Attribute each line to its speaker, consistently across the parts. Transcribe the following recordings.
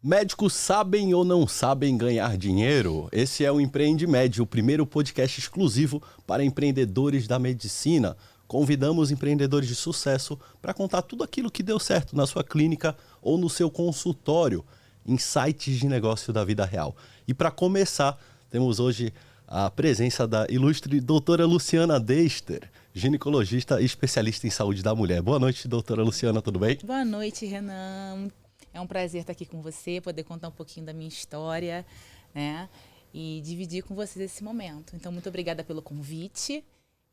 Speaker 1: Médicos sabem ou não sabem ganhar dinheiro? Esse é o Empreende Med, o primeiro podcast exclusivo para empreendedores da medicina. Convidamos empreendedores de sucesso para contar tudo aquilo que deu certo na sua clínica ou no seu consultório, insights de negócio da vida real. E para começar, temos hoje a presença da ilustre doutora Luciana Dexter, ginecologista e especialista em saúde da mulher. Boa noite, doutora Luciana, tudo bem?
Speaker 2: Boa noite, Renan. É um prazer estar aqui com você, poder contar um pouquinho da minha história, né? E dividir com vocês esse momento. Então, muito obrigada pelo convite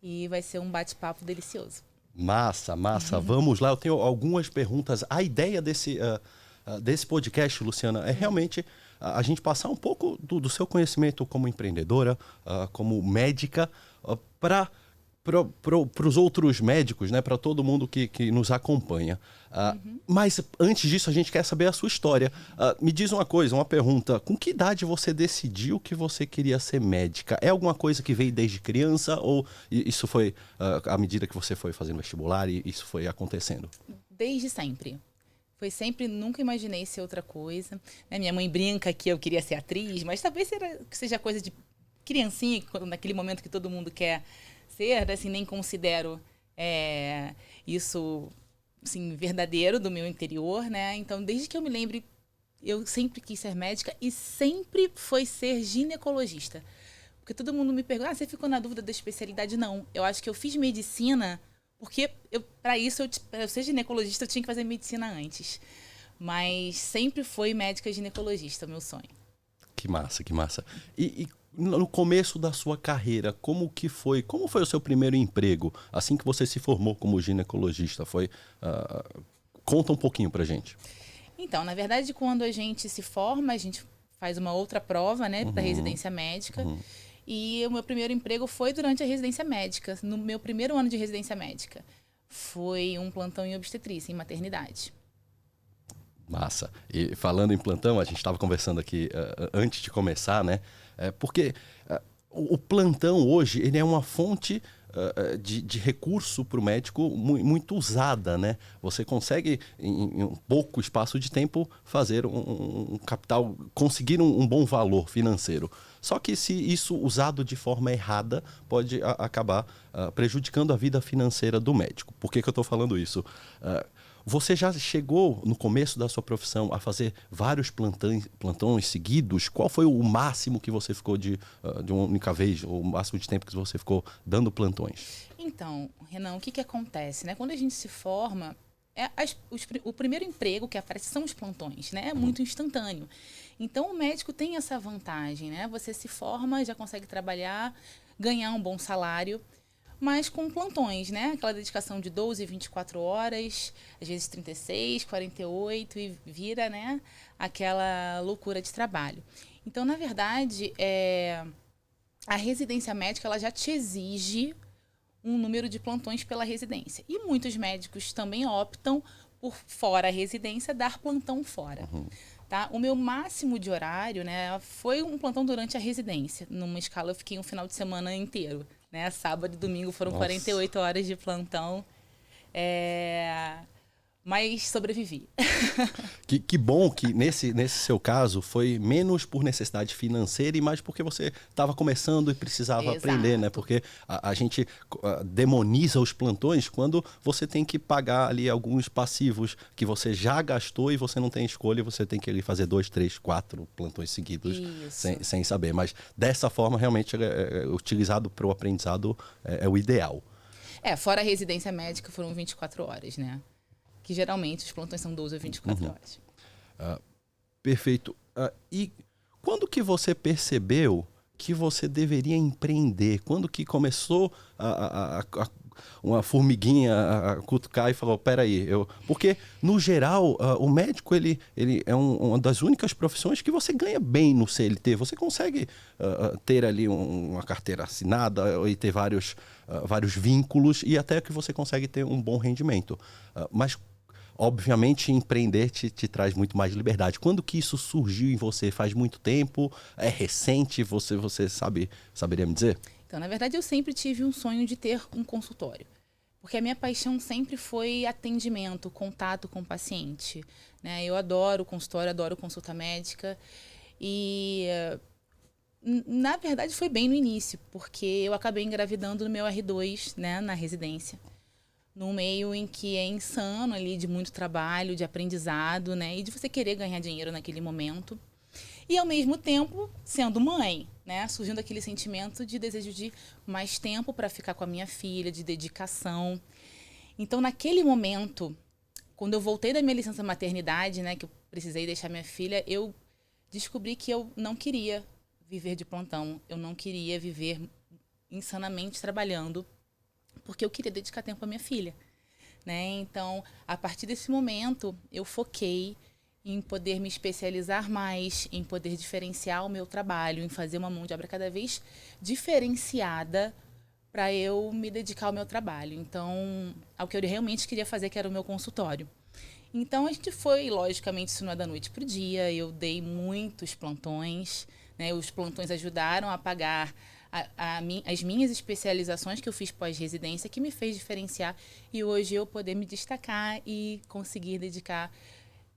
Speaker 2: e vai ser um bate-papo delicioso.
Speaker 1: Massa. Vamos lá, eu tenho algumas perguntas. A ideia desse podcast, Luciana, é realmente a gente passar um pouco do seu conhecimento como empreendedora, como médica, para os outros médicos, né, para todo mundo que nos acompanha. Mas antes disso, a gente quer saber a sua história. Me diz uma coisa, uma pergunta. Com que idade você decidiu que você queria ser médica? É alguma coisa que veio desde criança ou isso foi à medida que você foi fazendo vestibular e isso foi acontecendo?
Speaker 2: Desde sempre. Foi sempre, nunca imaginei ser outra coisa. Né? Minha mãe brinca que eu queria ser atriz, mas talvez seja coisa de criancinha, naquele momento que todo mundo quer ser, assim, nem considero isso assim, verdadeiro do meu interior, né? Então, desde que eu me lembre, eu sempre quis ser médica e sempre foi ser ginecologista. Porque todo mundo me pergunta, você ficou na dúvida da especialidade? Não, eu acho que eu fiz medicina porque, para isso, eu ser ginecologista, eu tinha que fazer medicina antes. Mas sempre foi médica ginecologista, o meu sonho.
Speaker 1: Que massa. E no começo da sua carreira, como foi o seu primeiro emprego, assim que você se formou como ginecologista? Conta um pouquinho pra gente.
Speaker 2: Então, na verdade, quando a gente se forma, a gente faz uma outra prova, né, para residência médica. E o meu primeiro emprego foi durante a residência médica, no meu primeiro ano de residência médica. Foi um plantão em obstetrícia, em maternidade.
Speaker 1: Massa. E falando em plantão, a gente estava conversando aqui antes de começar, né? Porque o plantão hoje ele é uma fonte de recurso para o médico muito usada, né? Você consegue, em um pouco espaço de tempo, fazer um capital, conseguir um bom valor financeiro. Só que se isso usado de forma errada, pode acabar prejudicando a vida financeira do médico. Por que eu estou falando isso? Você já chegou, no começo da sua profissão, a fazer vários plantões seguidos? Qual foi o máximo que você ficou de uma única vez, ou o máximo de tempo que você ficou dando plantões?
Speaker 2: Então, Renan, o que acontece, né? Quando a gente se forma, o primeiro emprego que aparece são os plantões, né? É muito instantâneo. Então, o médico tem essa vantagem, né? Você se forma, já consegue trabalhar, ganhar um bom salário, mas com plantões, né? Aquela dedicação de 12, 24 horas, às vezes 36, 48 e vira, né? Aquela loucura de trabalho. Então, na verdade, a residência médica ela já te exige um número de plantões pela residência. E muitos médicos também optam por, fora a residência, dar plantão fora. Tá? O meu máximo de horário, né, foi um plantão durante a residência. Numa escala, eu fiquei um final de semana inteiro. Né? Sábado e domingo foram 48 horas de plantão. Mas sobrevivi.
Speaker 1: Que bom que nesse seu caso foi menos por necessidade financeira e mais porque você estava começando e precisava aprender, né? Porque a gente demoniza os plantões quando você tem que pagar ali alguns passivos que você já gastou e você não tem escolha e você tem que ali fazer 2, 3, 4 plantões seguidos sem saber. Mas dessa forma, realmente, utilizado para o aprendizado é o ideal.
Speaker 2: Fora a residência médica foram 24 horas, né? Que geralmente os plantões são 12 ou 24 horas.
Speaker 1: Perfeito. E quando que você percebeu que você deveria empreender? Quando que começou uma formiguinha a cutucar e falou, peraí, porque no geral o médico ele é uma das únicas profissões que você ganha bem no CLT. Você consegue ter ali uma carteira assinada e ter vários vínculos e até que você consegue ter um bom rendimento. Mas obviamente, empreender te traz muito mais liberdade. Quando que isso surgiu em você? Faz muito tempo? É recente? Você saberia me dizer?
Speaker 2: Então, na verdade, eu sempre tive um sonho de ter um consultório. Porque a minha paixão sempre foi atendimento, contato com o paciente, né? Eu adoro consultório, adoro consulta médica. E, na verdade, foi bem no início, porque eu acabei engravidando no meu R2, né, na residência. Num meio em que é insano ali, de muito trabalho, de aprendizado, né? E de você querer ganhar dinheiro naquele momento. E, ao mesmo tempo, sendo mãe, né? Surgindo aquele sentimento de desejo de mais tempo para ficar com a minha filha, de dedicação. Então, naquele momento, quando eu voltei da minha licença maternidade, né? Que eu precisei deixar minha filha, eu descobri que eu não queria viver de plantão. Eu não queria viver insanamente trabalhando, porque eu queria dedicar tempo à minha filha, né? Então, a partir desse momento, eu foquei em poder me especializar mais, em poder diferenciar o meu trabalho, em fazer uma mão de obra cada vez diferenciada para eu me dedicar ao meu trabalho. Então, ao que eu realmente queria fazer, que era o meu consultório. Então, a gente foi, logicamente, isso não é da noite para o dia. Eu dei muitos plantões, né? Os plantões ajudaram a pagar as minhas especializações que eu fiz pós-residência, que me fez diferenciar e hoje eu poder me destacar e conseguir dedicar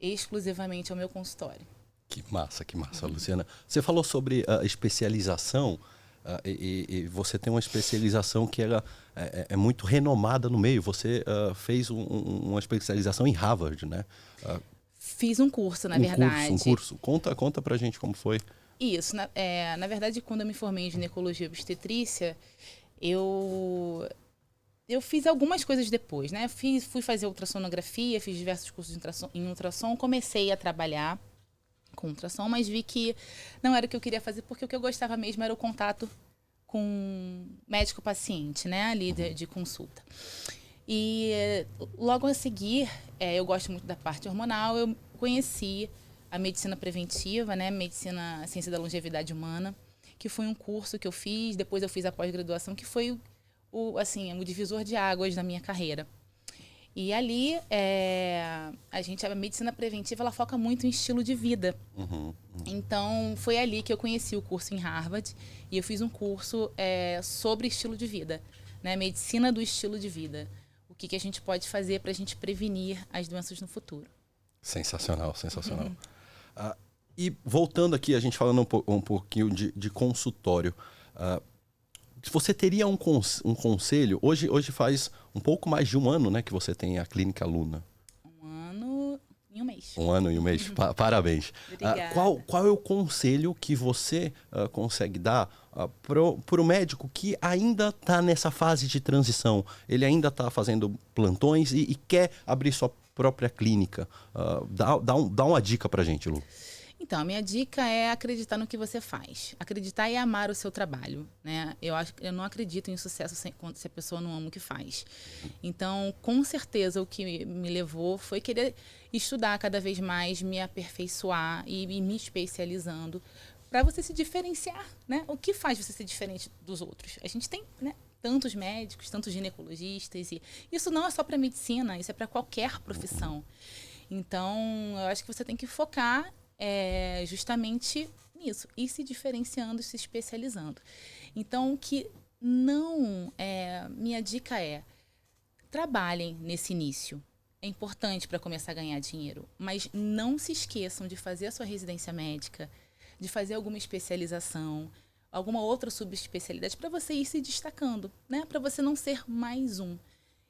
Speaker 2: exclusivamente ao meu consultório.
Speaker 1: Que massa, Luciana. Você falou sobre a especialização e você tem uma especialização que ela é muito renomada no meio. Você fez uma especialização em Harvard, né?
Speaker 2: Fiz um curso, na verdade.
Speaker 1: Um curso. Conta pra gente como foi.
Speaker 2: Isso. Na verdade, quando eu me formei em ginecologia e obstetrícia, eu fiz algumas coisas depois, né? Fui fazer ultrassonografia, fiz diversos cursos em ultrassom, comecei a trabalhar com ultrassom, mas vi que não era o que eu queria fazer, porque o que eu gostava mesmo era o contato com médico-paciente, né? Ali de consulta. E logo a seguir, eu gosto muito da parte hormonal, eu conheci a medicina preventiva, né? A ciência da longevidade humana, que foi um curso que eu fiz, depois eu fiz a pós-graduação, que foi o divisor de águas na minha carreira. E ali, a medicina preventiva, ela foca muito em estilo de vida. Então, foi ali que eu conheci o curso em Harvard e eu fiz um curso sobre estilo de vida, né? Medicina do estilo de vida. O que a gente pode fazer para a gente prevenir as doenças no futuro.
Speaker 1: Sensacional. E voltando aqui, a gente falando um pouquinho de consultório. Você teria um conselho? Hoje faz um pouco mais de um ano, né, que você tem a Clínica Luna.
Speaker 2: 1 ano e 1 mês.
Speaker 1: 1 ano e 1 mês. Parabéns. Qual é o conselho que você consegue dar para o médico que ainda está nessa fase de transição? Ele ainda está fazendo plantões e quer abrir sua própria clínica. Dá uma dica para a gente, Lu.
Speaker 2: Então, a minha dica é acreditar no que você faz. Acreditar e amar o seu trabalho, né? Eu não acredito em sucesso se a pessoa não ama o que faz. Então, com certeza, o que me levou foi querer estudar cada vez mais, me aperfeiçoar e me especializando para você se diferenciar, né? O que faz você ser diferente dos outros? A gente tem, né, tantos médicos, tantos ginecologistas e isso não é só para medicina, isso é para qualquer profissão. Então, eu acho que você tem que focar justamente nisso, ir se diferenciando, se especializando. Então, minha dica trabalhem nesse início. É importante para começar a ganhar dinheiro, mas não se esqueçam de fazer a sua residência médica, de fazer alguma especialização, alguma outra subespecialidade para você ir se destacando, né? Para você não ser mais um.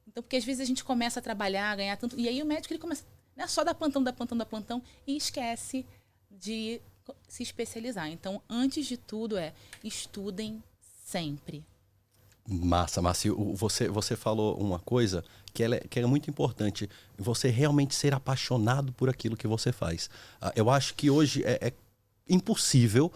Speaker 2: Então, porque às vezes a gente começa a trabalhar, a ganhar tanto, e aí o médico ele começa só dar plantão e esquece de se especializar. Então, antes de tudo, estudem sempre.
Speaker 1: Massa. Você falou uma coisa que é muito importante. Você realmente ser apaixonado por aquilo que você faz. Eu acho que hoje é impossível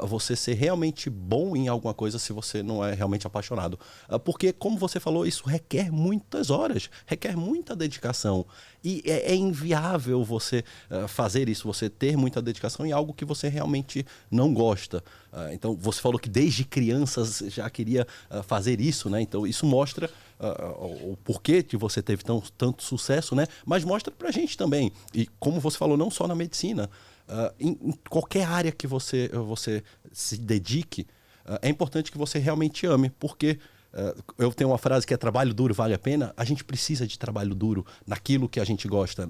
Speaker 1: você ser realmente bom em alguma coisa se você não é realmente apaixonado. Porque, como você falou, isso requer muitas horas, requer muita dedicação. E é inviável você fazer isso, você ter muita dedicação em algo que você realmente não gosta. Então, você falou que desde crianças já queria fazer isso, né? Então, isso mostra o porquê que você teve tanto sucesso, né? Mas mostra pra gente também. E como você falou, não só na medicina, em qualquer área que você se dedique, é importante que você realmente ame, porque eu tenho uma frase que é trabalho duro vale a pena. A gente precisa de trabalho duro naquilo que a gente gosta.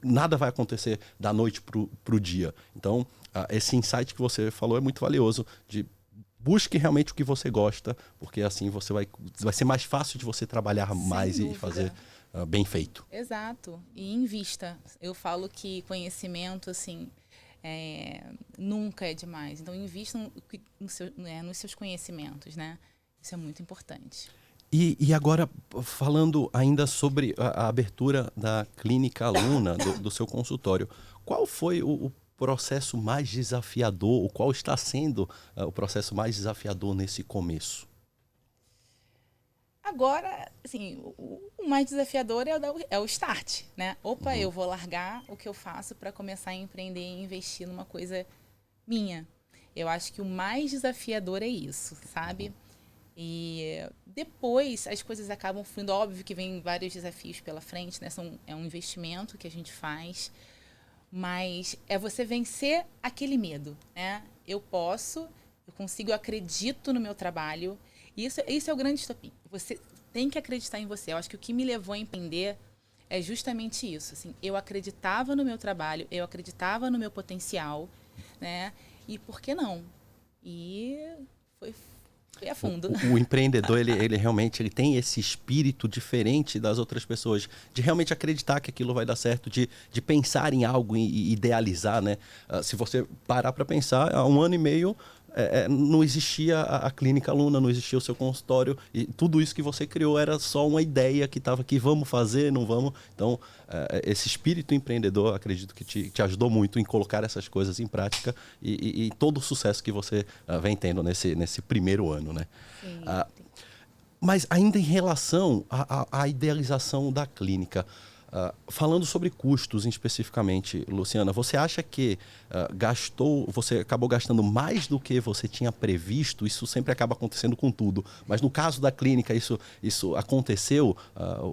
Speaker 1: Nada vai acontecer da noite pro dia. Então, esse insight que você falou é muito valioso, de busque realmente o que você gosta, porque assim vai ser mais fácil de você trabalhar mais e fazer bem feito.
Speaker 2: Exato. E invista. Eu falo que conhecimento, assim, nunca é demais. Então, invista nos seus conhecimentos, né? Isso é muito importante.
Speaker 1: E agora, falando ainda sobre a abertura da Clínica Luna, do seu consultório, qual foi o processo mais desafiador, ou qual está sendo o processo mais desafiador nesse começo?
Speaker 2: Agora, assim, o mais desafiador é o start, né? Opa, eu vou largar o que eu faço para começar a empreender e investir numa coisa minha. Eu acho que o mais desafiador é isso, sabe? E depois as coisas acabam fluindo. Óbvio que vem vários desafios pela frente, né? É um investimento que a gente faz, mas é você vencer aquele medo, né? Eu consigo, eu acredito no meu trabalho. E isso é o grande estopim. Você tem que acreditar em você. Eu acho que o que me levou a empreender é justamente isso. Assim, eu acreditava no meu trabalho, eu acreditava no meu potencial, né? E por que não? E foi a fundo.
Speaker 1: O empreendedor, ele realmente tem esse espírito diferente das outras pessoas, de realmente acreditar que aquilo vai dar certo, de pensar em algo e idealizar, né? Se você parar para pensar, há 1 ano e meio não existia a Clínica Luna, não existia o seu consultório, e tudo isso que você criou era só uma ideia que estava aqui, vamos fazer, não vamos? Então, esse espírito empreendedor, acredito que te ajudou muito em colocar essas coisas em prática e todo o sucesso que você vem tendo nesse primeiro ano, né?
Speaker 2: Sim.
Speaker 1: Mas ainda em relação à idealização da clínica, falando sobre custos especificamente, Luciana, você acha que você acabou gastando mais do que você tinha previsto? Isso sempre acaba acontecendo com tudo, mas no caso da clínica isso aconteceu?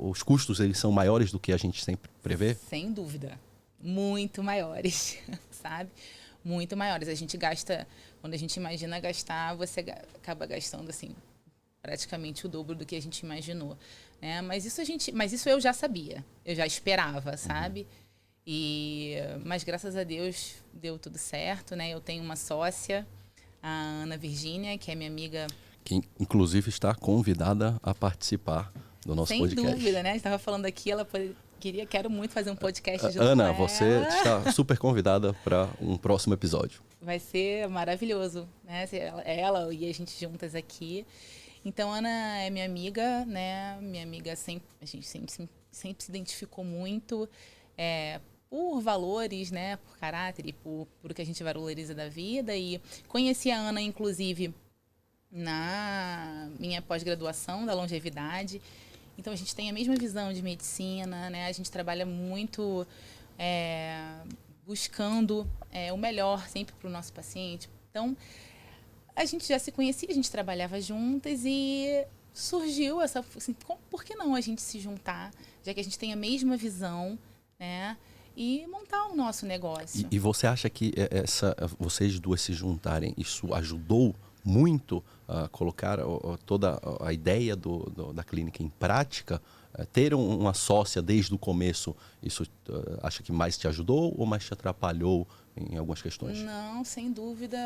Speaker 1: Os custos eles são maiores do que a gente sempre prevê?
Speaker 2: Sem dúvida. Muito maiores, sabe? Muito maiores. A gente gasta, quando a gente imagina gastar, você acaba gastando assim praticamente o dobro do que a gente imaginou, né? Mas isso eu já sabia, eu já esperava, sabe? Mas graças a Deus deu tudo certo, né? Eu tenho uma sócia, a Ana Virgínia, que é minha amiga,
Speaker 1: que inclusive está convidada a participar do nosso podcast.
Speaker 2: Sem dúvida, né? Estava falando aqui, quero muito fazer um podcast junto
Speaker 1: Ana,
Speaker 2: com
Speaker 1: você
Speaker 2: ela.
Speaker 1: está super convidada para um próximo episódio.
Speaker 2: Vai ser maravilhoso, né? Ela e a gente juntas aqui. Então, Ana é minha amiga, né? Minha amiga a gente sempre se identificou muito por valores, né? Por caráter e por o que a gente valoriza da vida. E conheci a Ana, inclusive, na minha pós-graduação da longevidade. Então, a gente tem a mesma visão de medicina, né? A gente trabalha muito buscando o melhor sempre para o nosso paciente. Então, a gente já se conhecia, a gente trabalhava juntas e surgiu essa... Assim, por que não a gente se juntar, já que a gente tem a mesma visão, né? E montar o nosso negócio.
Speaker 1: E você acha que vocês duas se juntarem, isso ajudou muito a colocar toda a ideia da clínica em prática? Ter uma sócia desde o começo, isso acha que mais te ajudou ou mais te atrapalhou em algumas questões?
Speaker 2: Não, sem dúvida,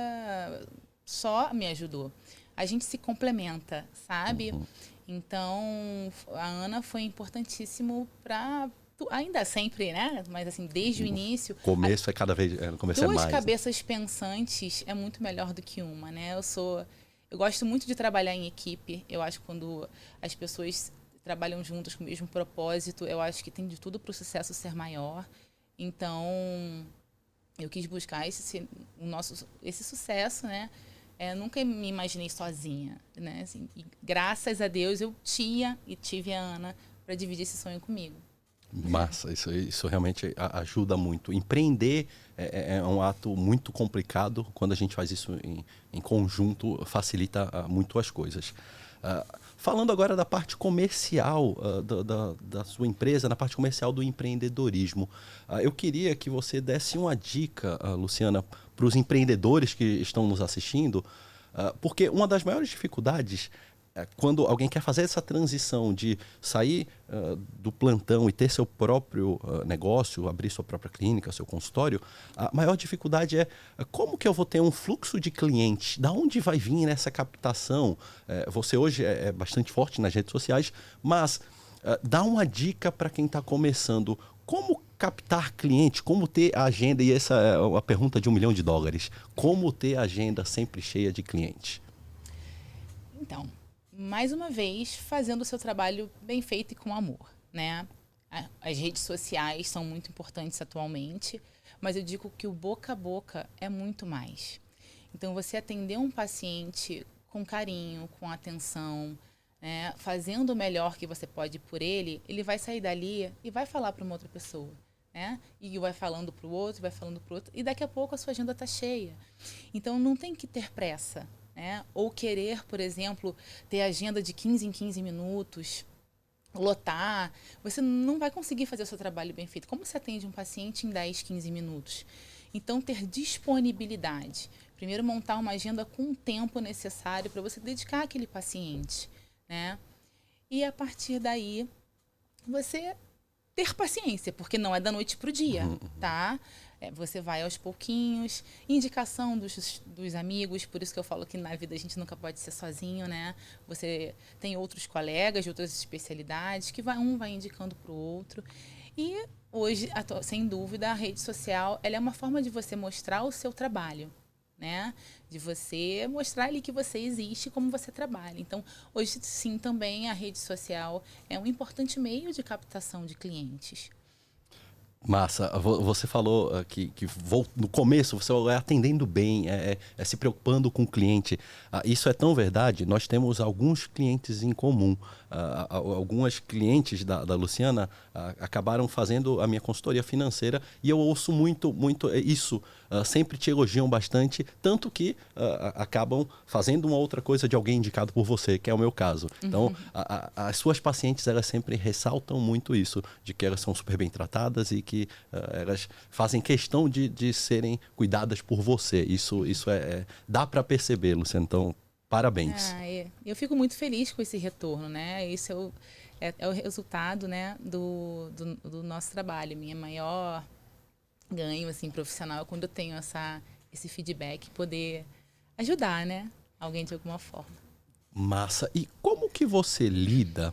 Speaker 2: só me ajudou. A gente se complementa, sabe? Então, a Ana foi importantíssimo para... Ainda sempre, né? Mas assim, desde o início...
Speaker 1: Começo é cada vez... começo é mais.
Speaker 2: Duas cabeças pensantes é muito melhor do que uma, né? Eu gosto muito de trabalhar em equipe. Eu acho que quando as pessoas trabalham juntas com o mesmo propósito, eu acho que tem de tudo para o sucesso ser maior. Então, eu quis buscar esse sucesso, né? Nunca me imaginei sozinha, né? Assim, e graças a Deus eu tive a Ana para dividir esse sonho comigo.
Speaker 1: Massa, isso realmente ajuda muito. Empreender é um ato muito complicado. Quando a gente faz isso em conjunto, facilita muito as coisas. Falando agora da parte comercial da sua empresa, na parte comercial do empreendedorismo, eu queria que você desse uma dica, Luciana, para os empreendedores que estão nos assistindo, porque uma das maiores dificuldades quando alguém quer fazer essa transição de sair do plantão e ter seu próprio negócio, abrir sua própria clínica, seu consultório, a maior dificuldade é como que eu vou ter um fluxo de clientes? Da onde vai vir essa captação? Você hoje é bastante forte nas redes sociais, mas dá uma dica para quem está começando. Como captar cliente? Como ter a agenda? E essa é a pergunta de $1 milhão. Como ter a agenda sempre cheia de clientes?
Speaker 2: Então, mais uma vez, fazendo o seu trabalho bem feito e com amor, né? As redes sociais são muito importantes atualmente, mas eu digo que o boca a boca é muito mais. Então, você atender um paciente com carinho, com atenção, né? Fazendo o melhor que você pode por ele, ele vai sair dali e vai falar para uma outra pessoa, né? E vai falando para o outro, vai falando para o outro, e daqui a pouco a sua agenda está cheia. Então, não tem que ter pressa. Ou querer, por exemplo, ter agenda de 15 em 15 minutos, lotar. Você não vai conseguir fazer o seu trabalho bem feito. Como você atende um paciente em 10, 15 minutos? Então, ter disponibilidade. Primeiro, montar uma agenda com o tempo necessário para você dedicar àquele paciente, né? E, a partir daí, você ter paciência, porque não é da noite para o dia, tá? Você vai aos pouquinhos, indicação dos amigos, por isso que eu falo que na vida a gente nunca pode ser sozinho, né? Você tem outros colegas de outras especialidades, que um vai indicando para o outro. E hoje, sem dúvida, a rede social ela é uma forma de você mostrar o seu trabalho, né? De você mostrar ali que você existe, como você trabalha. Então, hoje sim, também a rede social é um importante meio de captação de clientes.
Speaker 1: Massa, você falou que no começo você vai atendendo bem, se preocupando com o cliente. Isso é tão verdade, nós temos alguns clientes em comum. Algumas clientes da Luciana acabaram fazendo a minha consultoria financeira e eu ouço muito isso. Sempre te elogiam bastante, tanto que acabam fazendo uma outra coisa de alguém indicado por você, que é o meu caso. Então, as suas pacientes, elas sempre ressaltam muito isso, de que elas são super bem tratadas e que elas fazem questão de serem cuidadas por você. Isso dá para perceber, Luciana. Então, parabéns.
Speaker 2: Eu fico muito feliz com esse retorno, né? Isso é o resultado, né, do nosso trabalho. Minha maior ganho assim, profissional é quando eu tenho esse feedback, poder ajudar, né, alguém de alguma forma.
Speaker 1: Massa. E como que você lida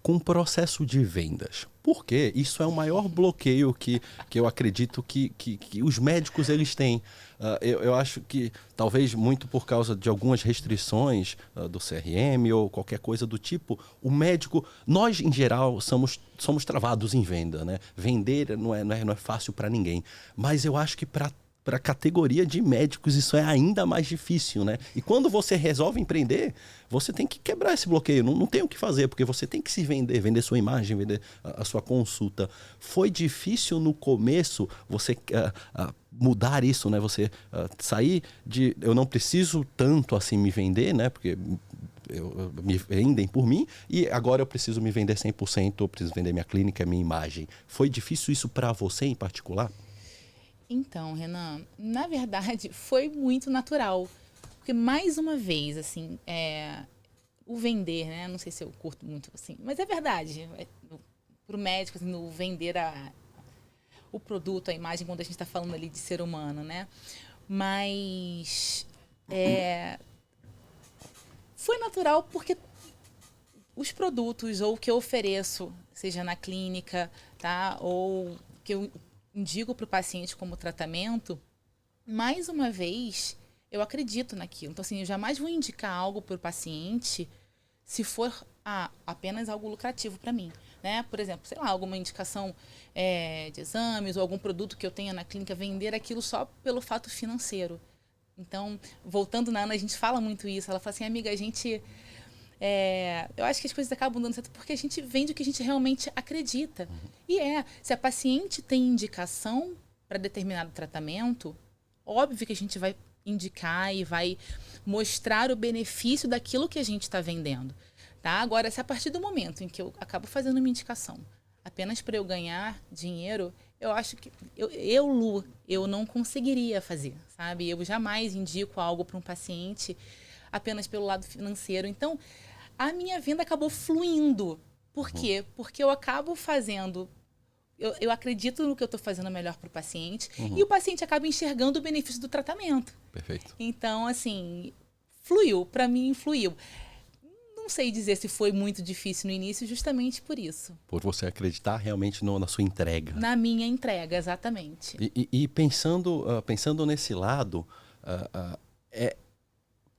Speaker 1: com o processo de vendas? Porque isso é o maior bloqueio que eu acredito que os médicos eles têm. Eu acho que talvez muito por causa de algumas restrições do CRM ou qualquer coisa do tipo, o médico, nós em geral somos travados em venda, né? Vender não é fácil para ninguém, mas eu acho que para a categoria de médicos isso é ainda mais difícil, né? E quando você resolve empreender, você tem que quebrar esse bloqueio, não tem o que fazer, porque você tem que se vender sua imagem, vender a sua consulta. Foi difícil no começo você mudar isso, né? Você sair de eu não preciso tanto assim me vender, né? Porque me vendem por mim e agora eu preciso me vender 100%, eu preciso vender minha clínica, minha imagem. Foi difícil isso para você em particular?
Speaker 2: Então, Renan, na verdade, foi muito natural. Porque, mais uma vez, assim, o vender, né? Não sei se eu curto muito, assim, mas é verdade. Para o médico, assim, no vender o produto, a imagem, quando a gente está falando ali de ser humano, né? Mas foi natural porque os produtos ou o que eu ofereço, seja na clínica, tá? Ou que eu indico para o paciente como tratamento, mais uma vez, eu acredito naquilo. Então, assim, eu jamais vou indicar algo para o paciente se for apenas algo lucrativo para mim, né? Por exemplo, sei lá, alguma indicação de exames ou algum produto que eu tenha na clínica, vender aquilo só pelo fato financeiro. Então, voltando na Ana, a gente fala muito isso. Ela fala assim, amiga, a gente... eu acho que as coisas acabam dando certo porque a gente vende o que a gente realmente acredita. E se a paciente tem indicação para determinado tratamento, óbvio que a gente vai indicar e vai mostrar o benefício daquilo que a gente está vendendo. Tá? Agora, se a partir do momento em que eu acabo fazendo uma indicação apenas para eu ganhar dinheiro, eu acho que Lu, eu não conseguiria fazer, sabe? Eu jamais indico algo para um paciente apenas pelo lado financeiro. Então, a minha venda acabou fluindo. Por quê? Porque eu acabo fazendo... Eu acredito no que eu estou fazendo melhor para o paciente e o paciente acaba enxergando o benefício do tratamento.
Speaker 1: Perfeito.
Speaker 2: Então, assim, fluiu. Para mim, fluiu. Não sei dizer se foi muito difícil no início, justamente por isso.
Speaker 1: Por você acreditar realmente na sua entrega.
Speaker 2: Na minha entrega, exatamente.
Speaker 1: E pensando nesse lado,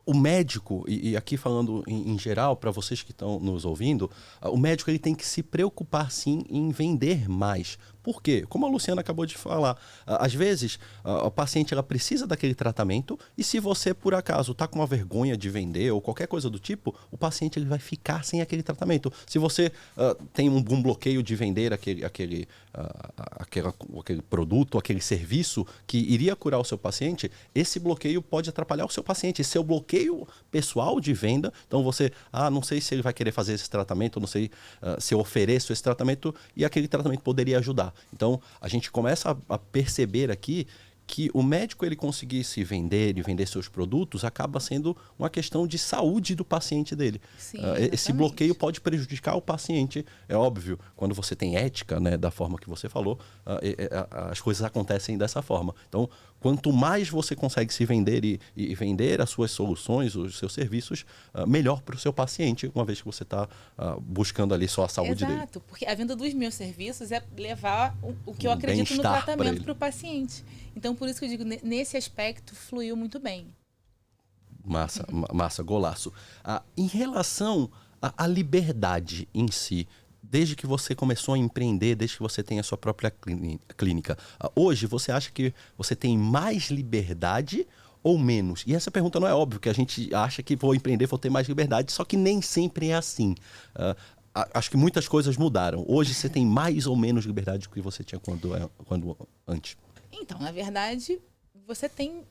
Speaker 1: o médico, e aqui falando em geral, para vocês que estão nos ouvindo, o médico ele tem que se preocupar sim em vender mais. Por quê? Como a Luciana acabou de falar, às vezes o paciente ela precisa daquele tratamento e se você por acaso está com uma vergonha de vender ou qualquer coisa do tipo, o paciente ele vai ficar sem aquele tratamento. Se você tem um bloqueio de vender aquele produto, aquele serviço que iria curar o seu paciente, esse bloqueio pode atrapalhar o seu paciente. Seu bloqueio pessoal de venda, então você, não sei se ele vai querer fazer esse tratamento, não sei se eu ofereço esse tratamento e aquele tratamento poderia ajudar. Então, a gente começa a perceber aqui que o médico ele conseguir se vender e vender seus produtos acaba sendo uma questão de saúde do paciente dele.
Speaker 2: Sim,
Speaker 1: esse bloqueio pode prejudicar o paciente. É óbvio, quando você tem ética, né, da forma que você falou, as coisas acontecem dessa forma. Então, quanto mais você consegue se vender e vender as suas soluções, os seus serviços, melhor para o seu paciente, uma vez que você está buscando ali só a saúde dele.
Speaker 2: Exato, porque a venda dos meus serviços é levar o que eu acredito no tratamento para o paciente. Então, por isso que eu digo, nesse aspecto, fluiu muito bem.
Speaker 1: Massa, golaço. Em relação à liberdade em si, desde que você começou a empreender, desde que você tem a sua própria clínica, hoje você acha que você tem mais liberdade ou menos? E essa pergunta não é óbvio, que a gente acha que vou empreender, vou ter mais liberdade, só que nem sempre é assim. Acho que muitas coisas mudaram. Hoje você tem mais ou menos liberdade do que você tinha quando antes?
Speaker 2: Então, na verdade, você tem...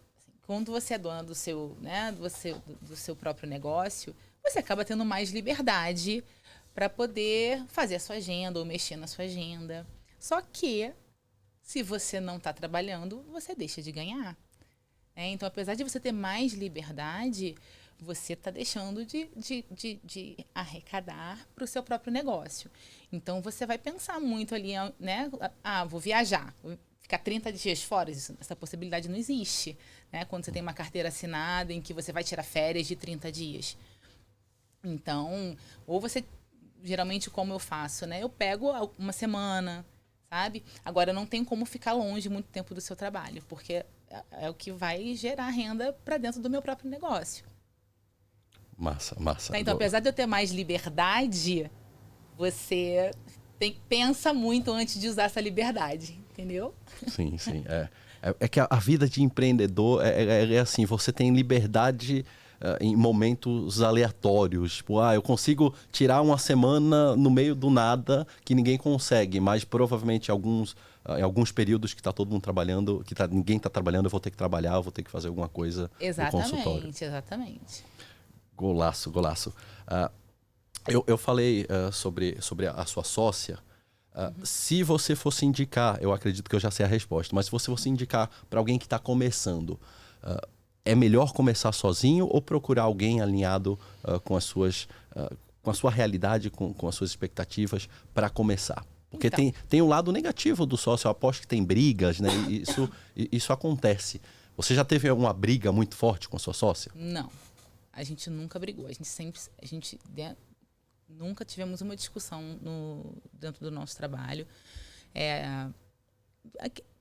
Speaker 2: Quando você é dona do seu, né, do seu próprio negócio, você acaba tendo mais liberdade para poder fazer a sua agenda ou mexer na sua agenda. Só que, se você não está trabalhando, você deixa de ganhar. Então, apesar de você ter mais liberdade, você está deixando de arrecadar para o seu próprio negócio. Então, você vai pensar muito ali, né? Vou viajar, vou ficar 30 dias fora, essa possibilidade não existe. Né? Quando você tem uma carteira assinada em que você vai tirar férias de 30 dias. Então, ou você, geralmente como eu faço, né? Eu pego uma semana, sabe? Agora, não tem como ficar longe muito tempo do seu trabalho, porque é o que vai gerar renda para dentro do meu próprio negócio.
Speaker 1: Massa.
Speaker 2: Tá? Então, apesar de eu ter mais liberdade, você pensa muito antes de usar essa liberdade, entendeu?
Speaker 1: Sim. É que a vida de empreendedor é assim, você tem liberdade em momentos aleatórios. Tipo, eu consigo tirar uma semana no meio do nada que ninguém consegue, mas provavelmente em alguns períodos que está todo mundo trabalhando, ninguém está trabalhando, eu vou ter que trabalhar, eu vou ter que fazer alguma coisa no consultório.
Speaker 2: Exatamente.
Speaker 1: Golaço. Eu falei sobre a sua sócia. Se você fosse indicar, eu acredito que eu já sei a resposta, mas se você fosse indicar para alguém que está começando, é melhor começar sozinho ou procurar alguém alinhado com a sua realidade, com as suas expectativas para começar? Porque então, tem um lado negativo do sócio, eu aposto que tem brigas, né? Isso acontece. Você já teve alguma briga muito forte com a sua sócia?
Speaker 2: Não, a gente nunca brigou, nunca tivemos uma discussão dentro do nosso trabalho.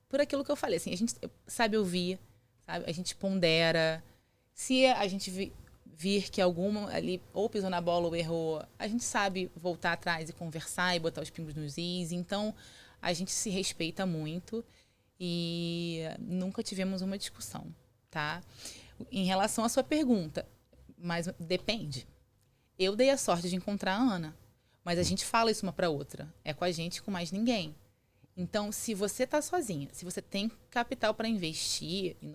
Speaker 2: Por aquilo que eu falei, assim, a gente sabe ouvir, sabe? A gente pondera. Se a gente vir que alguma ali ou pisou na bola ou errou, a gente sabe voltar atrás e conversar e botar os pingos nos is. Então, a gente se respeita muito e nunca tivemos uma discussão, tá? Em relação à sua pergunta, mas depende. Eu dei a sorte de encontrar a Ana, mas a gente fala isso uma para outra. É com a gente e com mais ninguém. Então, se você está sozinha, se você tem capital para investir e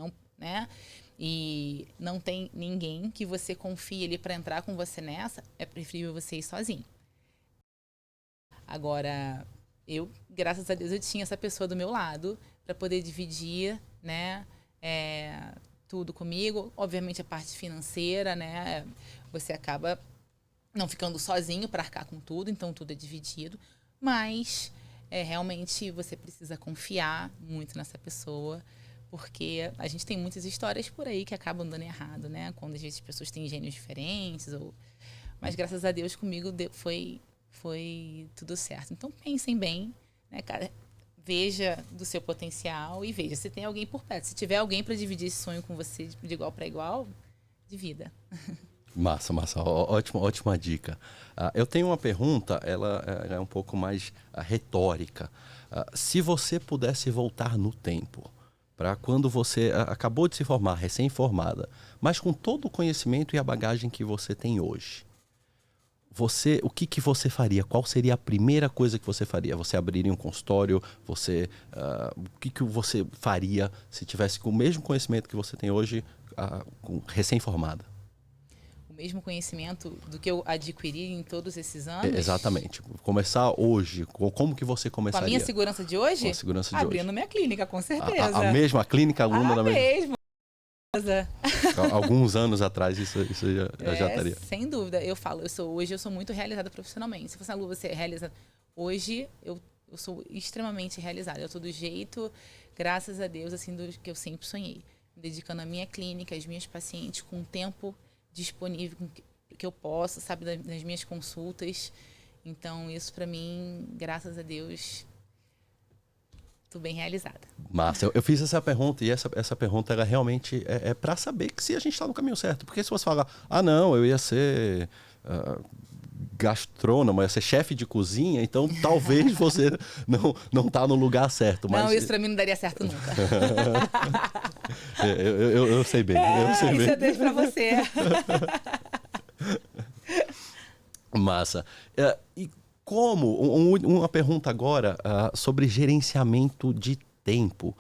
Speaker 2: não tem ninguém que você confie ali para entrar com você nessa, é preferível você ir sozinho. Agora, graças a Deus, eu tinha essa pessoa do meu lado para poder dividir, né, tudo comigo. Obviamente, a parte financeira, né, você acaba não ficando sozinho para arcar com tudo, então tudo é dividido. Mas realmente você precisa confiar muito nessa pessoa, porque a gente tem muitas histórias por aí que acabam dando errado, né? Quando às vezes as pessoas têm gênios diferentes, mas graças a Deus comigo foi tudo certo. Então pensem bem, né, cara? Veja do seu potencial e veja se tem alguém por perto. Se tiver alguém para dividir esse sonho com você de igual para igual, divida.
Speaker 1: Massa, massa. Ótima dica. Eu tenho uma pergunta, ela é um pouco mais retórica. Se você pudesse voltar no tempo, para quando você acabou de se formar, recém-formada, mas com todo o conhecimento e a bagagem que você tem hoje, o que você faria? Qual seria a primeira coisa que você faria? Você abriria um consultório? O que você faria se tivesse com o mesmo conhecimento que você tem hoje, recém-formada?
Speaker 2: O mesmo conhecimento do que eu adquiri em todos esses anos?
Speaker 1: Exatamente. Começar hoje, como que você começaria?
Speaker 2: Com a minha segurança de hoje?
Speaker 1: Com a segurança de
Speaker 2: Abrindo
Speaker 1: hoje.
Speaker 2: minha clínica, com certeza.
Speaker 1: A mesma clínica, aluna da mesma? Alguns anos atrás isso já estaria.
Speaker 2: Sem dúvida. Hoje eu sou muito realizada profissionalmente. Se você é Lu, você é realizada. Hoje eu sou extremamente realizada. Eu estou do jeito, graças a Deus, assim, do que eu sempre sonhei. Me dedicando à minha clínica, às minhas pacientes, com o tempo disponível que eu posso, sabe, nas minhas consultas. Então, isso para mim, graças a Deus, estou bem realizada.
Speaker 1: Massa, eu fiz essa pergunta e essa pergunta ela realmente é para saber que se a gente está no caminho certo. Porque se você falar, não, eu ia ser gastrônomo, ia ser chefe de cozinha, então talvez você não tá no lugar certo. Mas...
Speaker 2: Não, isso para mim não daria certo nunca.
Speaker 1: eu sei bem, eu sei bem.
Speaker 2: Isso eu deixo para você.
Speaker 1: Massa. E como, uma pergunta agora sobre gerenciamento de tempo.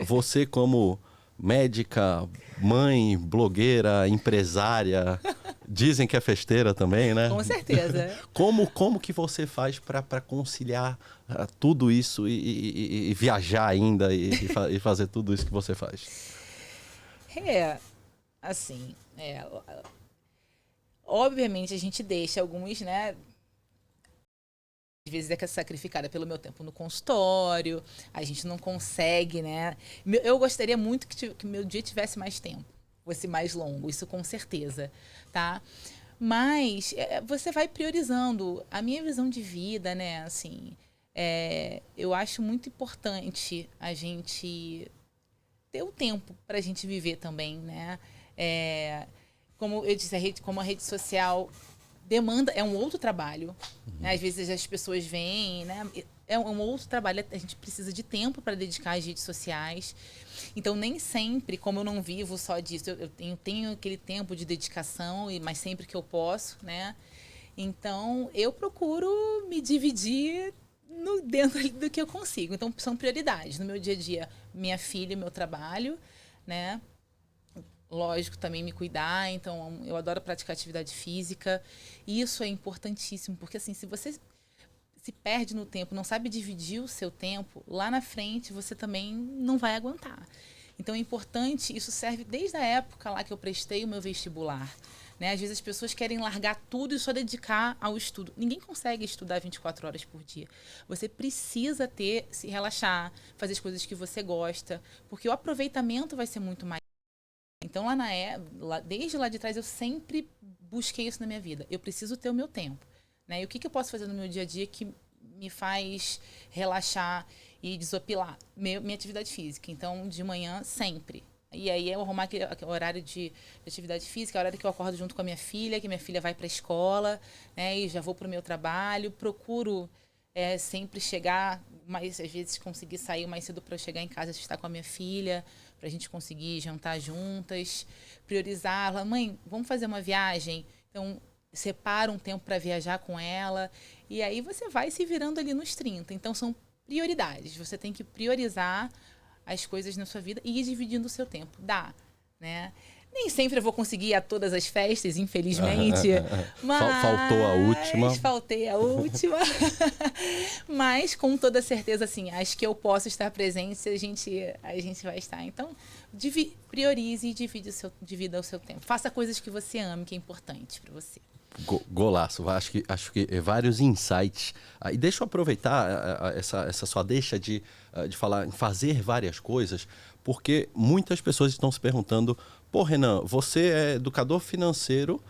Speaker 1: Você como médica, mãe, blogueira, empresária, dizem que é festeira também, né?
Speaker 2: Com certeza.
Speaker 1: Como que você faz para conciliar tudo isso e viajar ainda e fazer tudo isso que você faz?
Speaker 2: Obviamente a gente deixa alguns, né? Às vezes é sacrificada pelo meu tempo no consultório, a gente não consegue, né? Eu gostaria muito que meu dia tivesse mais tempo, fosse mais longo, isso com certeza, tá? Mas você vai priorizando. A minha visão de vida, né? Assim, eu acho muito importante a gente ter o tempo para a gente viver também, né? Como eu disse, como a rede social demanda, é um outro trabalho. Né? Às vezes as pessoas veem, né? É um outro trabalho, a gente precisa de tempo para dedicar às redes sociais. Então, nem sempre, como eu não vivo só disso, eu tenho aquele tempo de dedicação, mas sempre que eu posso, né? Então, eu procuro me dividir dentro do que eu consigo. Então, são prioridades. No meu dia a dia, minha filha e meu trabalho, né? Lógico, também me cuidar, então eu adoro praticar atividade física. E isso é importantíssimo, porque assim, se você se perde no tempo, não sabe dividir o seu tempo, lá na frente você também não vai aguentar. Então é importante, isso serve desde a época lá que eu prestei o meu vestibular. Né? Às vezes as pessoas querem largar tudo e só dedicar ao estudo. Ninguém consegue estudar 24 horas por dia. Você precisa se relaxar, fazer as coisas que você gosta, porque o aproveitamento vai ser muito mais. Então, desde lá de trás, eu sempre busquei isso na minha vida. Eu preciso ter o meu tempo. Né? E o que eu posso fazer no meu dia a dia que me faz relaxar e desopilar? Minha atividade física. Então, de manhã, sempre. E aí, eu arrumar aquele horário de atividade física, a hora que eu acordo junto com a minha filha, que minha filha vai para a escola, né? E já vou para o meu trabalho. Procuro sempre chegar, mas às vezes conseguir sair mais cedo para eu chegar em casa e estar com a minha filha, para a gente conseguir jantar juntas, priorizar. Mãe, vamos fazer uma viagem? Então, separa um tempo para viajar com ela. E aí você vai se virando ali nos 30. Então, são prioridades. Você tem que priorizar as coisas na sua vida e ir dividindo o seu tempo. Dá, né? Nem sempre eu vou conseguir ir a todas as festas, infelizmente. Mas
Speaker 1: faltou a última.
Speaker 2: Faltei a última. Mas, com toda certeza, assim, acho que eu posso estar presente, a gente vai estar. Então, priorize e divida o seu tempo. Faça coisas que você ame, que é importante para você.
Speaker 1: Golaço, acho que vários insights. E deixa eu aproveitar essa sua deixa de falar em fazer várias coisas, porque muitas pessoas estão se perguntando, pô, Renan, você é educador financeiro,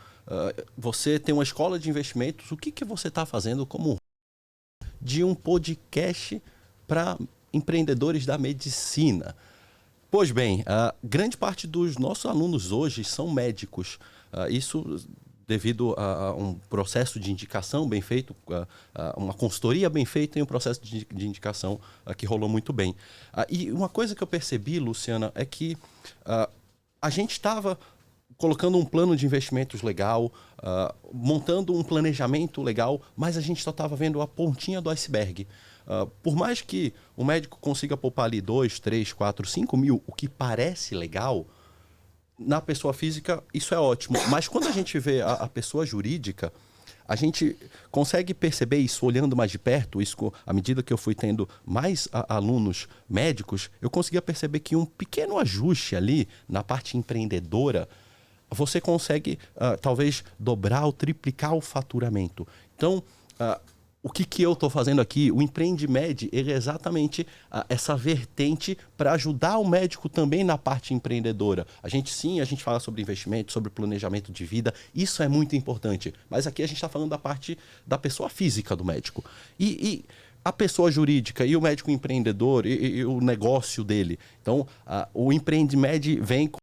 Speaker 1: você tem uma escola de investimentos, o que você está fazendo como de um podcast para empreendedores da medicina? Pois bem, a grande parte dos nossos alunos hoje são médicos. Isso devido a um processo de indicação bem feito, uma consultoria bem feita e um processo de indicação que rolou muito bem. E uma coisa que eu percebi, Luciana, é que a gente estava colocando um plano de investimentos legal, montando um planejamento legal, mas a gente só estava vendo a pontinha do iceberg. Por mais que o médico consiga poupar ali 2, 3, 4, 5 mil, o que parece legal, na pessoa física isso é ótimo. Mas quando a gente vê a pessoa jurídica, a gente consegue perceber isso olhando mais de perto. Isso, à medida que eu fui tendo mais alunos médicos, eu conseguia perceber que um pequeno ajuste ali na parte empreendedora, você consegue talvez dobrar ou triplicar o faturamento. Então, o que eu estou fazendo aqui? O EmpreendeMed, ele é exatamente essa vertente para ajudar o médico também na parte empreendedora. A gente fala sobre investimento, sobre planejamento de vida, isso é muito importante. Mas aqui a gente está falando da parte da pessoa física do médico. E a pessoa jurídica e o médico empreendedor e o negócio dele. Então, o EmpreendeMed vem com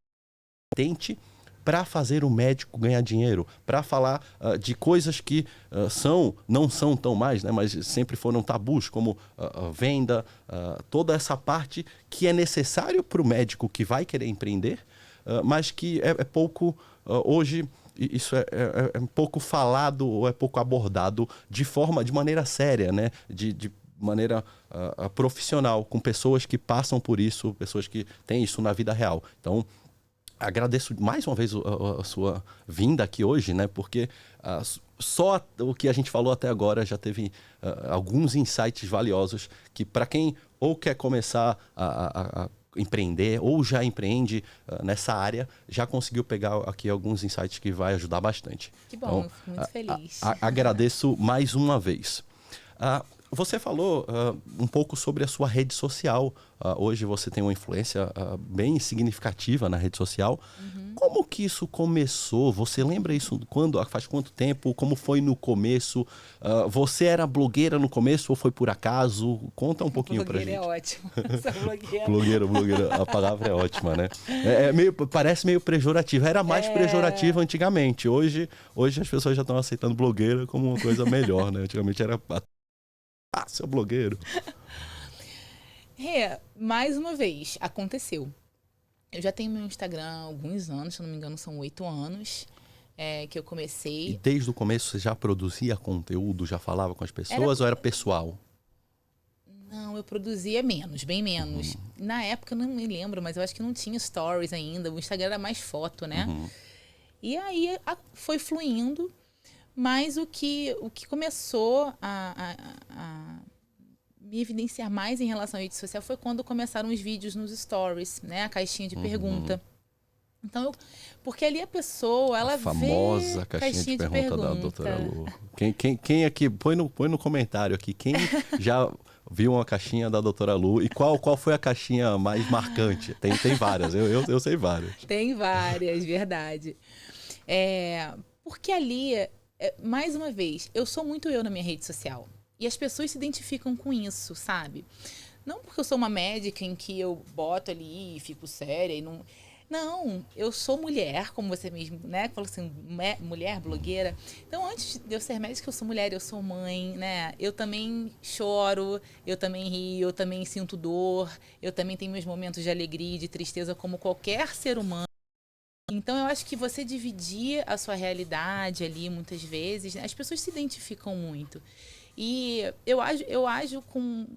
Speaker 1: vertente para fazer o médico ganhar dinheiro, para falar de coisas que não são tão mais, né, mas sempre foram tabus, como venda, toda essa parte que é necessário para o médico que vai querer empreender, mas que é pouco, hoje, isso é um pouco falado ou é pouco abordado de maneira séria, né, de maneira profissional, com pessoas que passam por isso, pessoas que têm isso na vida real. Então, agradeço mais uma vez a sua vinda aqui hoje, né? Porque só o que a gente falou até agora já teve alguns insights valiosos que, para quem ou quer começar a empreender ou já empreende nessa área, já conseguiu pegar aqui alguns insights que vai ajudar bastante.
Speaker 2: Que bom, então, eu fico muito feliz.
Speaker 1: Agradeço mais uma vez. Você falou um pouco sobre a sua rede social. Hoje você tem uma influência bem significativa na rede social. Uhum. Como que isso começou? Você lembra isso faz quanto tempo? Como foi no começo? Você era blogueira no começo ou foi por acaso? Conta um pouquinho pra gente.
Speaker 2: Blogueira é ótimo. Sou
Speaker 1: blogueira. A palavra é ótima, né? Parece meio pejorativo. Era mais pejorativo antigamente. Hoje as pessoas já estão aceitando blogueira como uma coisa melhor, né? Antigamente era... seu blogueiro.
Speaker 2: Mais uma vez, aconteceu. Eu já tenho meu Instagram há alguns anos, se não me engano são 8 anos que eu comecei.
Speaker 1: E desde o começo você já produzia conteúdo, já falava com as pessoas ou era pessoal?
Speaker 2: Não, eu produzia menos, bem menos. Uhum. Na época, eu não me lembro, mas eu acho que não tinha stories ainda. O Instagram era mais foto, né? Uhum. E aí foi fluindo. Mas o que começou a me evidenciar mais em relação à rede social foi quando começaram os vídeos nos stories, né? A caixinha de pergunta. Então, porque ali a pessoa, ela vê... A
Speaker 1: famosa caixinha de pergunta da doutora Lu. Quem aqui, põe no comentário aqui, quem já viu uma caixinha da doutora Lu e qual foi a caixinha mais marcante? Tem várias, eu sei várias.
Speaker 2: Tem várias, verdade. Porque ali... mais uma vez, eu sou muito eu na minha rede social. E as pessoas se identificam com isso, sabe? Não porque eu sou uma médica em que eu boto ali e fico séria e não... Não, eu sou mulher, como você mesmo, né? Falou assim, mulher, blogueira. Então, antes de eu ser médica, eu sou mulher, eu sou mãe, né? Eu também choro, eu também rio, eu também sinto dor, eu também tenho meus momentos de alegria e de tristeza como qualquer ser humano. Então, eu acho que você dividir a sua realidade ali, muitas vezes, as pessoas se identificam muito. E eu ajo com...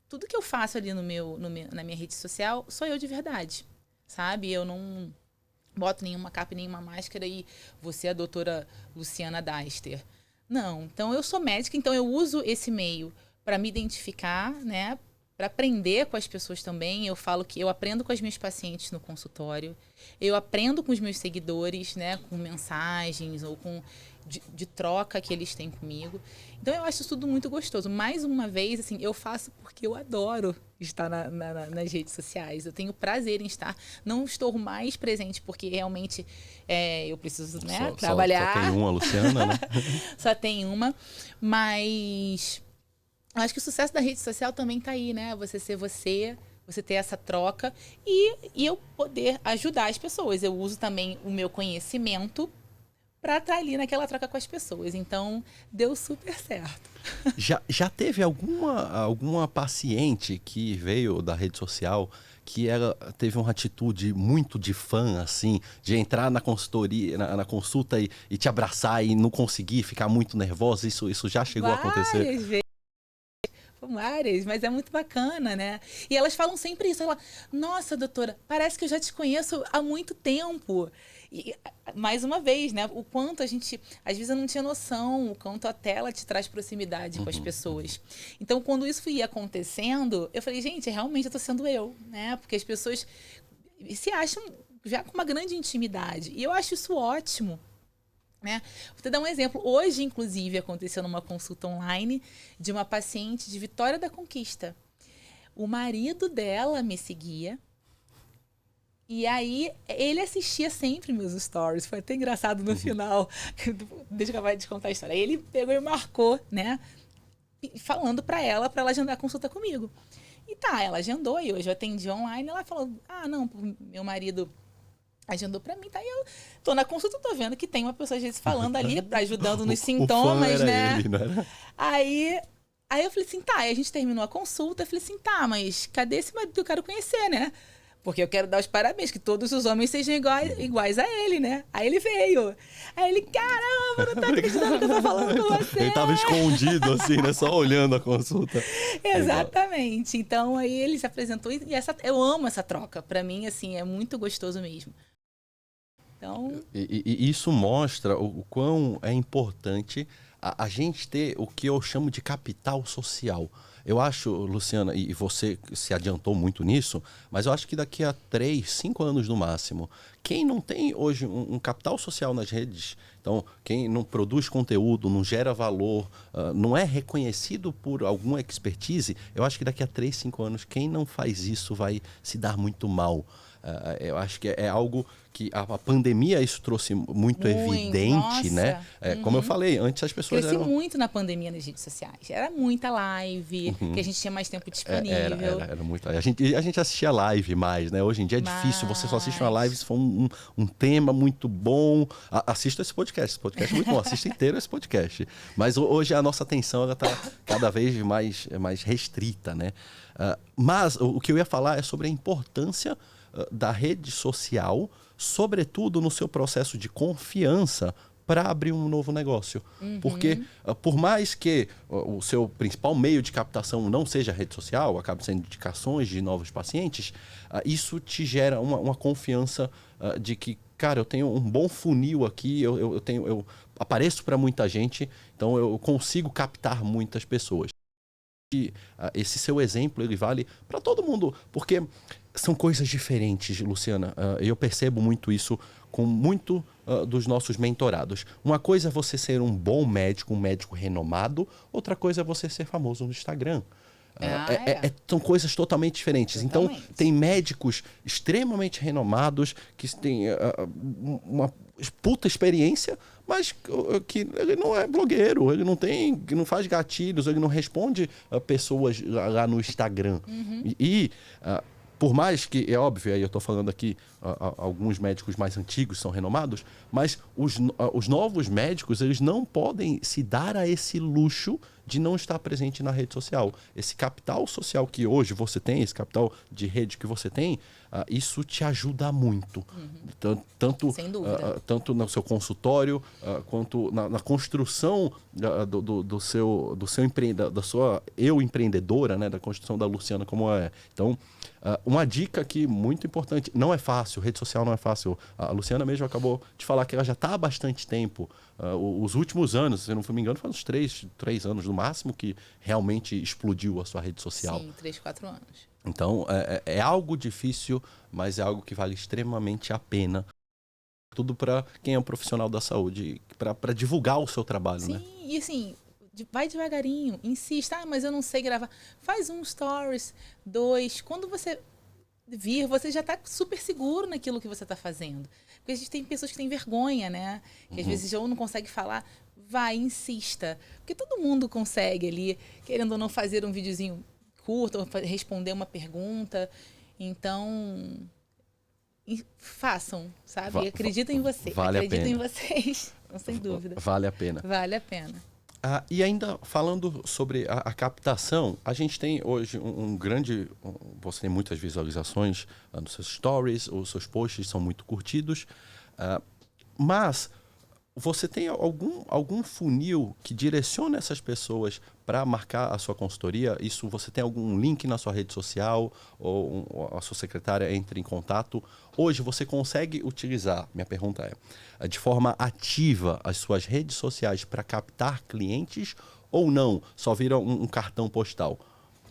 Speaker 2: Tudo que eu faço ali na minha rede social, sou eu de verdade, sabe? Eu não boto nenhuma capa, nenhuma máscara e você é a doutora Luciana Daster. Não. Então, eu sou médica, então eu uso esse meio para me identificar, né? Para aprender com as pessoas também. Eu falo que eu aprendo com as minhas pacientes no consultório, eu aprendo com os meus seguidores, né, com mensagens ou com... de troca que eles têm comigo. Então, eu acho isso tudo muito gostoso. Mais uma vez, assim, eu faço porque eu adoro estar nas redes sociais. Eu tenho prazer em estar. Não estou mais presente porque realmente eu preciso, né, trabalhar.
Speaker 1: Só tem uma, Luciana, né?
Speaker 2: Só tem uma. Mas eu acho que o sucesso da rede social também tá aí, né? Você ser você ter essa troca e eu poder ajudar as pessoas. Eu uso também o meu conhecimento para estar ali naquela troca com as pessoas. Então, deu super certo.
Speaker 1: Já teve alguma paciente que veio da rede social que ela teve uma atitude muito de fã, assim, de entrar na consultoria, na consulta e te abraçar e não conseguir, ficar muito nervosa? Isso já chegou a acontecer?
Speaker 2: Várias vezes. Várias, mas é muito bacana, né? E elas falam sempre isso. Ela, nossa, doutora, parece que eu já te conheço há muito tempo. E, mais uma vez, né? O quanto a gente... Às vezes eu não tinha noção, o quanto a tela te traz proximidade com as pessoas. Então, quando isso ia acontecendo, eu falei, gente, realmente eu tô sendo eu, né? Porque as pessoas se acham já com uma grande intimidade. E eu acho isso ótimo. Né? Vou te dar um exemplo. Hoje, inclusive, aconteceu numa consulta online de uma paciente de Vitória da Conquista. O marido dela me seguia e aí ele assistia sempre meus stories. Foi até engraçado no final. Deixa eu acabar de contar a história. Ele pegou e marcou, né? Falando para ela agendar a consulta comigo. E tá, ela agendou e hoje eu atendi online. Ela falou, não, meu marido agendou pra mim, tá? E eu tô na consulta, tô vendo que tem uma pessoa às vezes falando ali, ajudando nos sintomas, né?
Speaker 1: Ele, não era?
Speaker 2: Aí eu falei assim, tá, e a gente terminou a consulta, eu falei assim, tá, mas cadê esse marido que eu quero conhecer, né? Porque eu quero dar os parabéns, que todos os homens sejam iguais a ele, né? Aí ele veio. Aí ele, caramba, não tá acreditando que eu tô falando com você.
Speaker 1: Ele tava escondido, assim, né? Só olhando a consulta.
Speaker 2: Exatamente. Então, aí ele se apresentou e eu amo essa troca. Pra mim, assim, é muito gostoso mesmo. Então...
Speaker 1: E isso mostra o quão é importante a gente ter o que eu chamo de capital social. Eu acho, Luciana, e você se adiantou muito nisso, mas eu acho que daqui a 3, 5 anos no máximo, quem não tem hoje um capital social nas redes, então quem não produz conteúdo, não gera valor, não é reconhecido por alguma expertise, eu acho que daqui a 3, 5 anos, quem não faz isso vai se dar muito mal. Eu acho que é algo que a pandemia isso trouxe muito evidente,
Speaker 2: nossa,
Speaker 1: né? Como eu falei, antes as pessoas
Speaker 2: cresci muito na pandemia nas redes sociais. Era muita live, que a gente tinha mais tempo disponível.
Speaker 1: Era muito. A gente assistia live mais, né? Hoje em dia é difícil, você só assiste uma live se for um tema muito bom. Assista esse podcast é muito bom, assista inteiro esse podcast. Mas hoje a nossa atenção ela está cada vez mais restrita, né? Mas o que eu ia falar é sobre a importância da rede social, sobretudo no seu processo de confiança para abrir um novo negócio. Porque, por mais que o seu principal meio de captação não seja a rede social, acabe sendo indicações de novos pacientes, isso te gera uma confiança de que, cara, eu tenho um bom funil aqui, eu apareço para muita gente, então eu consigo captar muitas pessoas. E esse seu exemplo, ele vale para todo mundo, porque são coisas diferentes, Luciana. Eu percebo muito isso com muito dos nossos mentorados. Uma coisa é você ser um bom médico, um médico renomado. Outra coisa é você ser famoso no Instagram. São coisas totalmente diferentes. Totalmente. Então, tem médicos extremamente renomados que têm uma puta experiência, mas que ele não é blogueiro, ele não faz gatilhos, ele não responde a pessoas lá no Instagram. Por mais que, é óbvio, aí eu estou falando aqui, alguns médicos mais antigos são renomados, mas os novos médicos, eles não podem se dar a esse luxo de não estar presente na rede social. Esse capital social que hoje você tem, esse capital de rede que você tem, isso te ajuda muito. Tanto no seu consultório, quanto na construção da sua eu empreendedora, né, da construção da Luciana como é. Então, uma dica aqui muito importante, não é fácil, rede social não é fácil. A Luciana mesmo acabou de falar que ela já está há bastante tempo. Os últimos anos, se eu não me engano, foram uns 3 anos no máximo que realmente explodiu a sua rede social.
Speaker 2: Sim, 3, 4 anos.
Speaker 1: Então, é algo difícil, mas é algo que vale extremamente a pena. tudo para quem é um profissional da saúde, para divulgar o seu trabalho,
Speaker 2: Sim,
Speaker 1: né?
Speaker 2: e assim, vai devagarinho, insista, mas eu não sei gravar. Faz um stories, 2. Quando você vir, você já está super seguro naquilo que você está fazendo. Porque a gente tem pessoas que têm vergonha, né? Que às vezes ou não consegue falar. Vai, insista. Porque todo mundo consegue ali, querendo ou não fazer um videozinho curto, ou responder uma pergunta. Então, façam, sabe? Acreditem em você.
Speaker 1: Vale a
Speaker 2: Acreditem em
Speaker 1: pena.
Speaker 2: vocês. Sem dúvida.
Speaker 1: Vale a pena.
Speaker 2: Vale a pena.
Speaker 1: E ainda falando sobre a captação, a gente tem hoje um grande... Você tem muitas visualizações nos seus stories, os seus posts são muito curtidos, mas você tem algum funil que direciona essas pessoas para marcar a sua consultoria? Isso, você tem algum link na sua rede social ou a sua secretária entra em contato? Hoje você consegue utilizar, minha pergunta de forma ativa as suas redes sociais para captar clientes ou não? Só vira um cartão postal?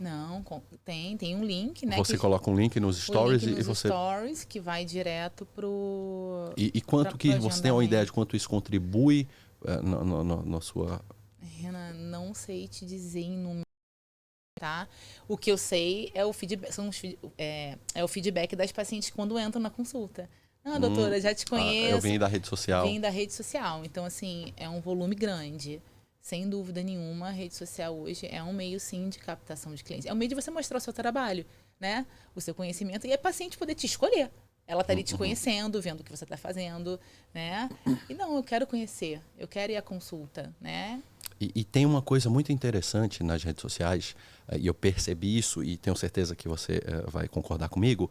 Speaker 2: Não, tem um link, né?
Speaker 1: Você coloca um link nos stories
Speaker 2: link nos
Speaker 1: e você...
Speaker 2: stories que vai direto pro...
Speaker 1: E quanto que você tem uma ideia de quanto isso contribui na sua...
Speaker 2: Renan, não sei te dizer em número, tá? O que eu sei é o feedback, é o feedback das pacientes quando entram na consulta. Ah, doutora, já te conheço.
Speaker 1: Eu vim da rede social.
Speaker 2: Vim da rede social. Então, assim, é um volume grande. Sem dúvida nenhuma, a rede social hoje é um meio, sim, de captação de clientes. É um meio de você mostrar o seu trabalho, né? O seu conhecimento e a paciente poder te escolher. Ela está ali te conhecendo, vendo o que você está fazendo, né? E não, eu quero conhecer, eu quero ir à consulta, né?
Speaker 1: E tem uma coisa muito interessante nas redes sociais, e eu percebi isso e tenho certeza que você vai concordar comigo,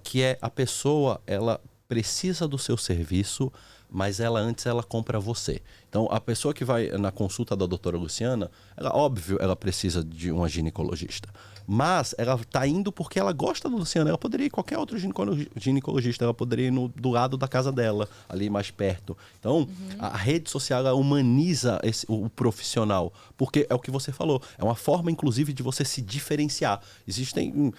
Speaker 1: que é a pessoa, ela precisa do seu serviço, mas antes ela compra você. Então, a pessoa que vai na consulta da doutora Luciana, óbvio, ela precisa de uma ginecologista. Mas ela está indo porque ela gosta da Luciana. Ela poderia ir qualquer outro ginecologista. Ela poderia ir do lado da casa dela, ali mais perto. Então, a rede social ela humaniza o profissional. Porque é o que você falou. É uma forma, inclusive, de você se diferenciar. Existem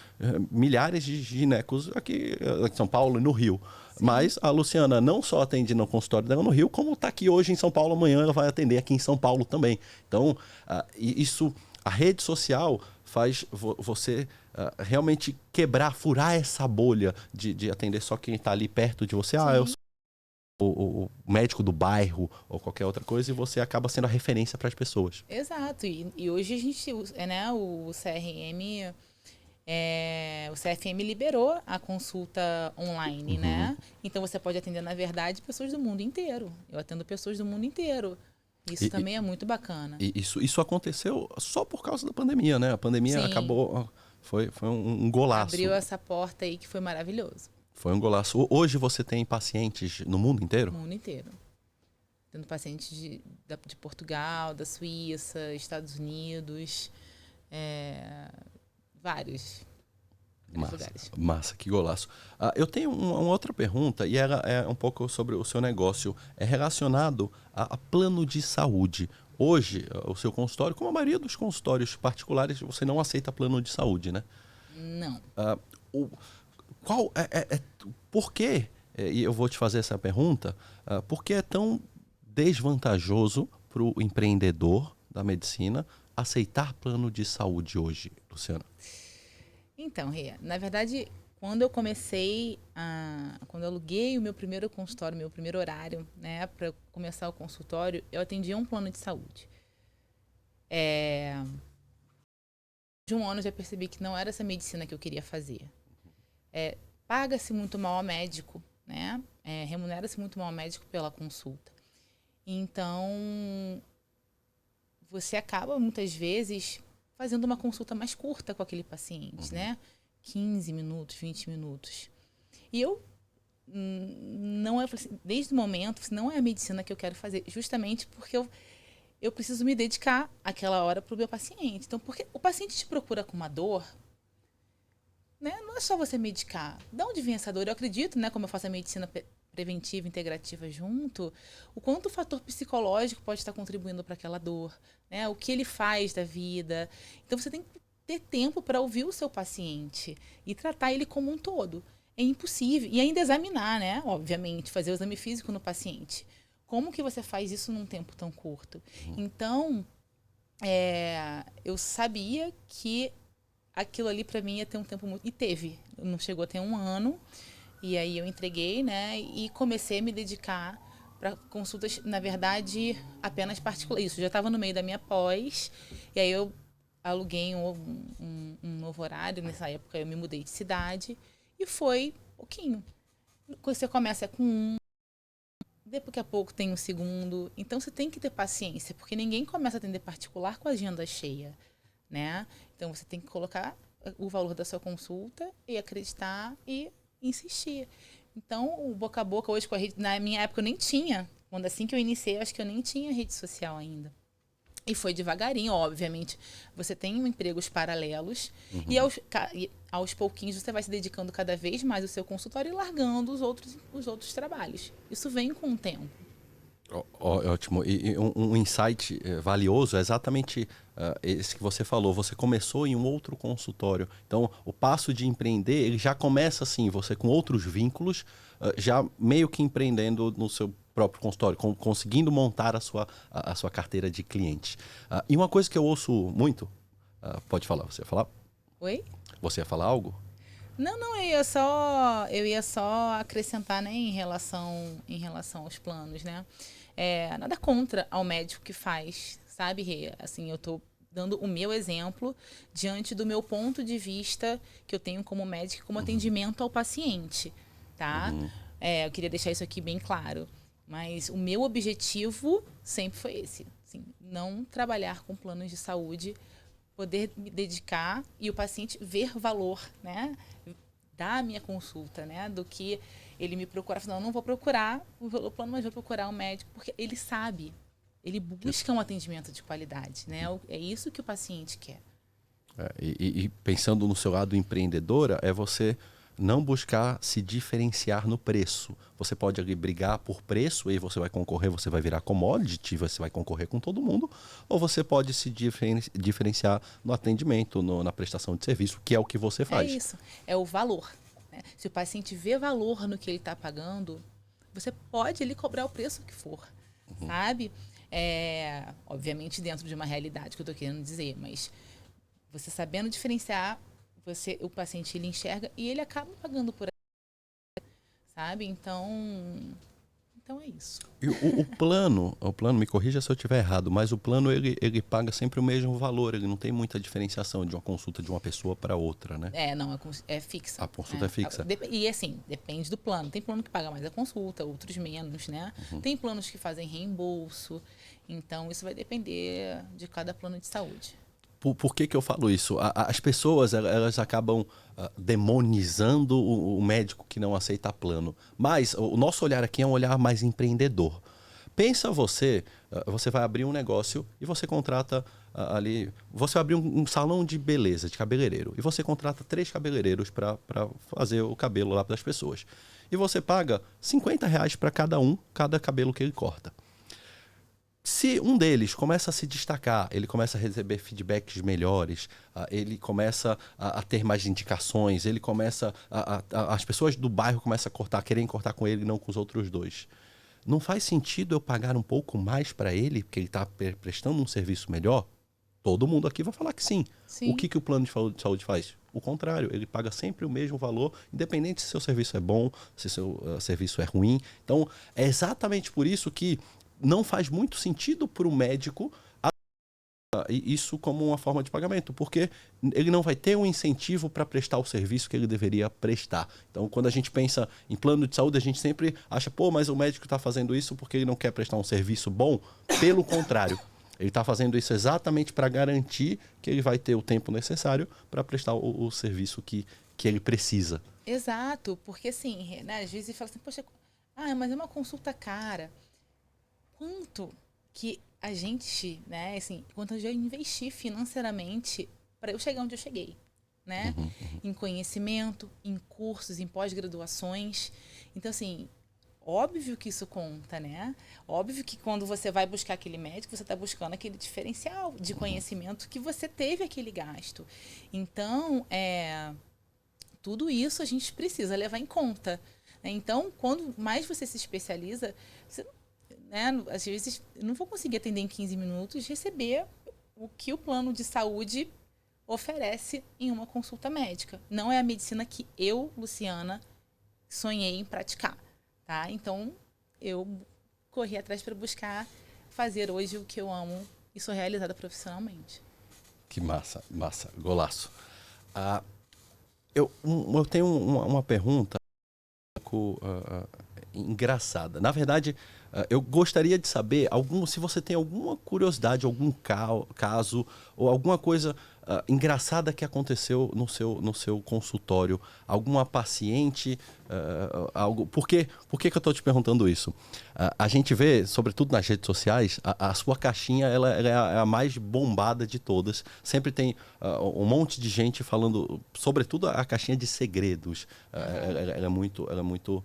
Speaker 1: milhares de ginecos aqui em São Paulo e no Rio. Sim. Mas a Luciana não só atende no consultório dela no Rio, como está aqui hoje em São Paulo, amanhã ela vai atender aqui em São Paulo também. Então, a rede social faz você realmente furar essa bolha de atender só quem está ali perto de você. Sim. Eu sou o médico do bairro ou qualquer outra coisa, e você acaba sendo a referência para as pessoas.
Speaker 2: Exato. E hoje a gente, né, o CRM... o CFM liberou a consulta online, né? Então você pode atender, na verdade, pessoas do mundo inteiro. Eu atendo pessoas do mundo inteiro. Isso também é muito bacana.
Speaker 1: E isso aconteceu só por causa da pandemia, né? A pandemia acabou... Foi um golaço.
Speaker 2: Abriu essa porta aí que foi maravilhoso.
Speaker 1: Foi um golaço. Hoje você tem pacientes no mundo inteiro?
Speaker 2: No mundo inteiro. Tendo pacientes de Portugal, da Suíça, Estados Unidos... vários lugares.
Speaker 1: Massa, que golaço. Eu tenho uma outra pergunta, e ela é um pouco sobre o seu negócio. É relacionado a plano de saúde. Hoje, o seu consultório, como a maioria dos consultórios particulares, você não aceita plano de saúde, né?
Speaker 2: Não.
Speaker 1: Por quê? E eu vou te fazer essa pergunta. Por que é tão desvantajoso para o empreendedor da medicina aceitar plano de saúde hoje, Luciana?
Speaker 2: Então, Rê, na verdade, quando eu comecei, quando eu aluguei o meu primeiro consultório, meu primeiro horário, né, para começar o consultório, eu atendia um plano de saúde. De um ano eu já percebi que não era essa medicina que eu queria fazer. Paga-se muito mal ao médico, né? Remunera-se muito mal ao médico pela consulta. Então, você acaba, muitas vezes, fazendo uma consulta mais curta com aquele paciente, né? 15 minutos, 20 minutos. E eu, desde o momento, não é a medicina que eu quero fazer, justamente porque eu preciso me dedicar aquela hora para o meu paciente. Então, porque o paciente te procura com uma dor, né? Não é só você medicar. De onde vem essa dor? Eu acredito, né, como eu faço a medicina preventiva, integrativa junto, o quanto o fator psicológico pode estar contribuindo para aquela dor, né? O que ele faz da vida. Então, você tem que ter tempo para ouvir o seu paciente e tratar ele como um todo. é impossível. E ainda examinar, né? Obviamente, fazer o exame físico no paciente. Como que você faz isso num tempo tão curto? Então, eu sabia que aquilo ali para mim ia ter um tempo muito... E teve. Não chegou a ter um ano. E aí eu entreguei, né? E comecei a me dedicar para consultas, na verdade, apenas particulares. Isso, já estava no meio da minha pós. E aí eu aluguei um novo horário. Nessa época eu me mudei de cidade. E foi pouquinho. Você começa com um, daqui a pouco tem um segundo. Então você tem que ter paciência, porque ninguém começa a atender particular com a agenda cheia, né? Então você tem que colocar o valor da sua consulta e acreditar e insistir. Então, o boca a boca hoje com a rede, na minha época eu nem tinha. Quando assim que eu iniciei, eu acho que eu nem tinha rede social ainda. E foi devagarinho, obviamente. Você tem empregos paralelos e aos pouquinhos você vai se dedicando cada vez mais ao seu consultório e largando os outros trabalhos. Isso vem com o tempo.
Speaker 1: Ótimo. E um insight valioso é exatamente esse que você falou. Você começou em um outro consultório. Então, o passo de empreender, ele já começa assim, você com outros vínculos, já meio que empreendendo no seu próprio consultório, conseguindo montar a sua carteira de clientes. E uma coisa que eu ouço muito, pode falar, você ia falar?
Speaker 2: Oi?
Speaker 1: Você ia falar algo?
Speaker 2: Não, eu ia só acrescentar, né, em relação aos planos, né? Nada contra ao médico que faz, sabe, Rê? Assim, eu tô dando o meu exemplo diante do meu ponto de vista que eu tenho como médico, como atendimento ao paciente, tá? Eu queria deixar isso aqui bem claro. Mas o meu objetivo sempre foi esse, assim, não trabalhar com planos de saúde, poder me dedicar e o paciente ver valor, né, da minha consulta, né, do que ele me procurar. Não, não vou procurar o plano, mas vou procurar um médico, porque ele sabe, ele busca um atendimento de qualidade, né, é isso que o paciente quer.
Speaker 1: E pensando no seu lado empreendedora, é você não buscar se diferenciar no preço. Você pode ali brigar por preço e você vai concorrer, você vai virar commodity, você vai concorrer com todo mundo, ou você pode se diferenciar no atendimento, na prestação de serviço, que é o que você
Speaker 2: É
Speaker 1: faz.
Speaker 2: isso, é o valor, né? Se o paciente vê valor no que ele está pagando, você pode ele cobrar o preço que for, sabe? Obviamente dentro de uma realidade que eu estou querendo dizer, mas você sabendo diferenciar, o paciente ele enxerga e ele acaba pagando por aquilo, sabe? Então é isso.
Speaker 1: E o plano, me corrija se eu estiver errado, mas o plano ele paga sempre o mesmo valor, ele não tem muita diferenciação de uma consulta de uma pessoa para outra, né?
Speaker 2: Não, é fixa.
Speaker 1: A consulta é fixa.
Speaker 2: E assim, depende do plano. Tem plano que paga mais a consulta, outros menos, né? Tem planos que fazem reembolso. Então, isso vai depender de cada plano de saúde.
Speaker 1: Por que eu falo isso? As pessoas elas acabam demonizando o médico que não aceita plano. Mas o nosso olhar aqui é um olhar mais empreendedor. Pensa você vai abrir um negócio e você contrata ali... Você vai abrir um salão de beleza, de cabeleireiro. E você contrata 3 cabeleireiros para fazer o cabelo lá para as pessoas. E você paga R$ 50 para cada cabelo que ele corta. Se um deles começa a se destacar, ele começa a receber feedbacks melhores, ele começa a ter mais indicações, ele começa as pessoas do bairro começam a querem cortar com ele e não com os outros 2. Não faz sentido eu pagar um pouco mais para ele, porque ele está prestando um serviço melhor? Todo mundo aqui vai falar que sim.
Speaker 2: Sim.
Speaker 1: O que o plano de saúde faz? O contrário, ele paga sempre o mesmo valor, independente se seu serviço é bom, se seu serviço é ruim. Então, é exatamente por isso que não faz muito sentido para o médico isso como uma forma de pagamento, porque ele não vai ter um incentivo para prestar o serviço que ele deveria prestar. Então, quando a gente pensa em plano de saúde, a gente sempre acha, mas o médico está fazendo isso porque ele não quer prestar um serviço bom. Pelo contrário, ele está fazendo isso exatamente para garantir que ele vai ter o tempo necessário para prestar o serviço que ele precisa.
Speaker 2: Exato, porque assim, né, às vezes fala assim, poxa, mas é uma consulta cara. Quanto que a gente, né, assim, quanto eu já investi financeiramente para eu chegar onde eu cheguei, né? Em conhecimento, em cursos, em pós-graduações. Então, assim, óbvio que isso conta, né? Óbvio que quando você vai buscar aquele médico, você está buscando aquele diferencial de conhecimento que você teve aquele gasto. Então, Tudo isso a gente precisa levar em conta, né? Então, quando mais você se especializa, você, né, às vezes, eu não vou conseguir atender em 15 minutos, receber o que o plano de saúde oferece em uma consulta médica. Não é a medicina que eu, Luciana, sonhei em praticar, tá? Então, eu corri atrás para buscar fazer hoje o que eu amo e sou realizada profissionalmente.
Speaker 1: Que massa, massa, golaço. Eu tenho uma pergunta engraçada. Na verdade, eu gostaria de saber se você tem alguma curiosidade, algum caso ou alguma coisa engraçada que aconteceu no seu consultório. Alguma paciente, algo. Por que que eu estou te perguntando isso? A gente vê, sobretudo nas redes sociais, a sua caixinha ela é a mais bombada de todas. Sempre tem um monte de gente falando, sobretudo a caixinha de segredos. Ela é muito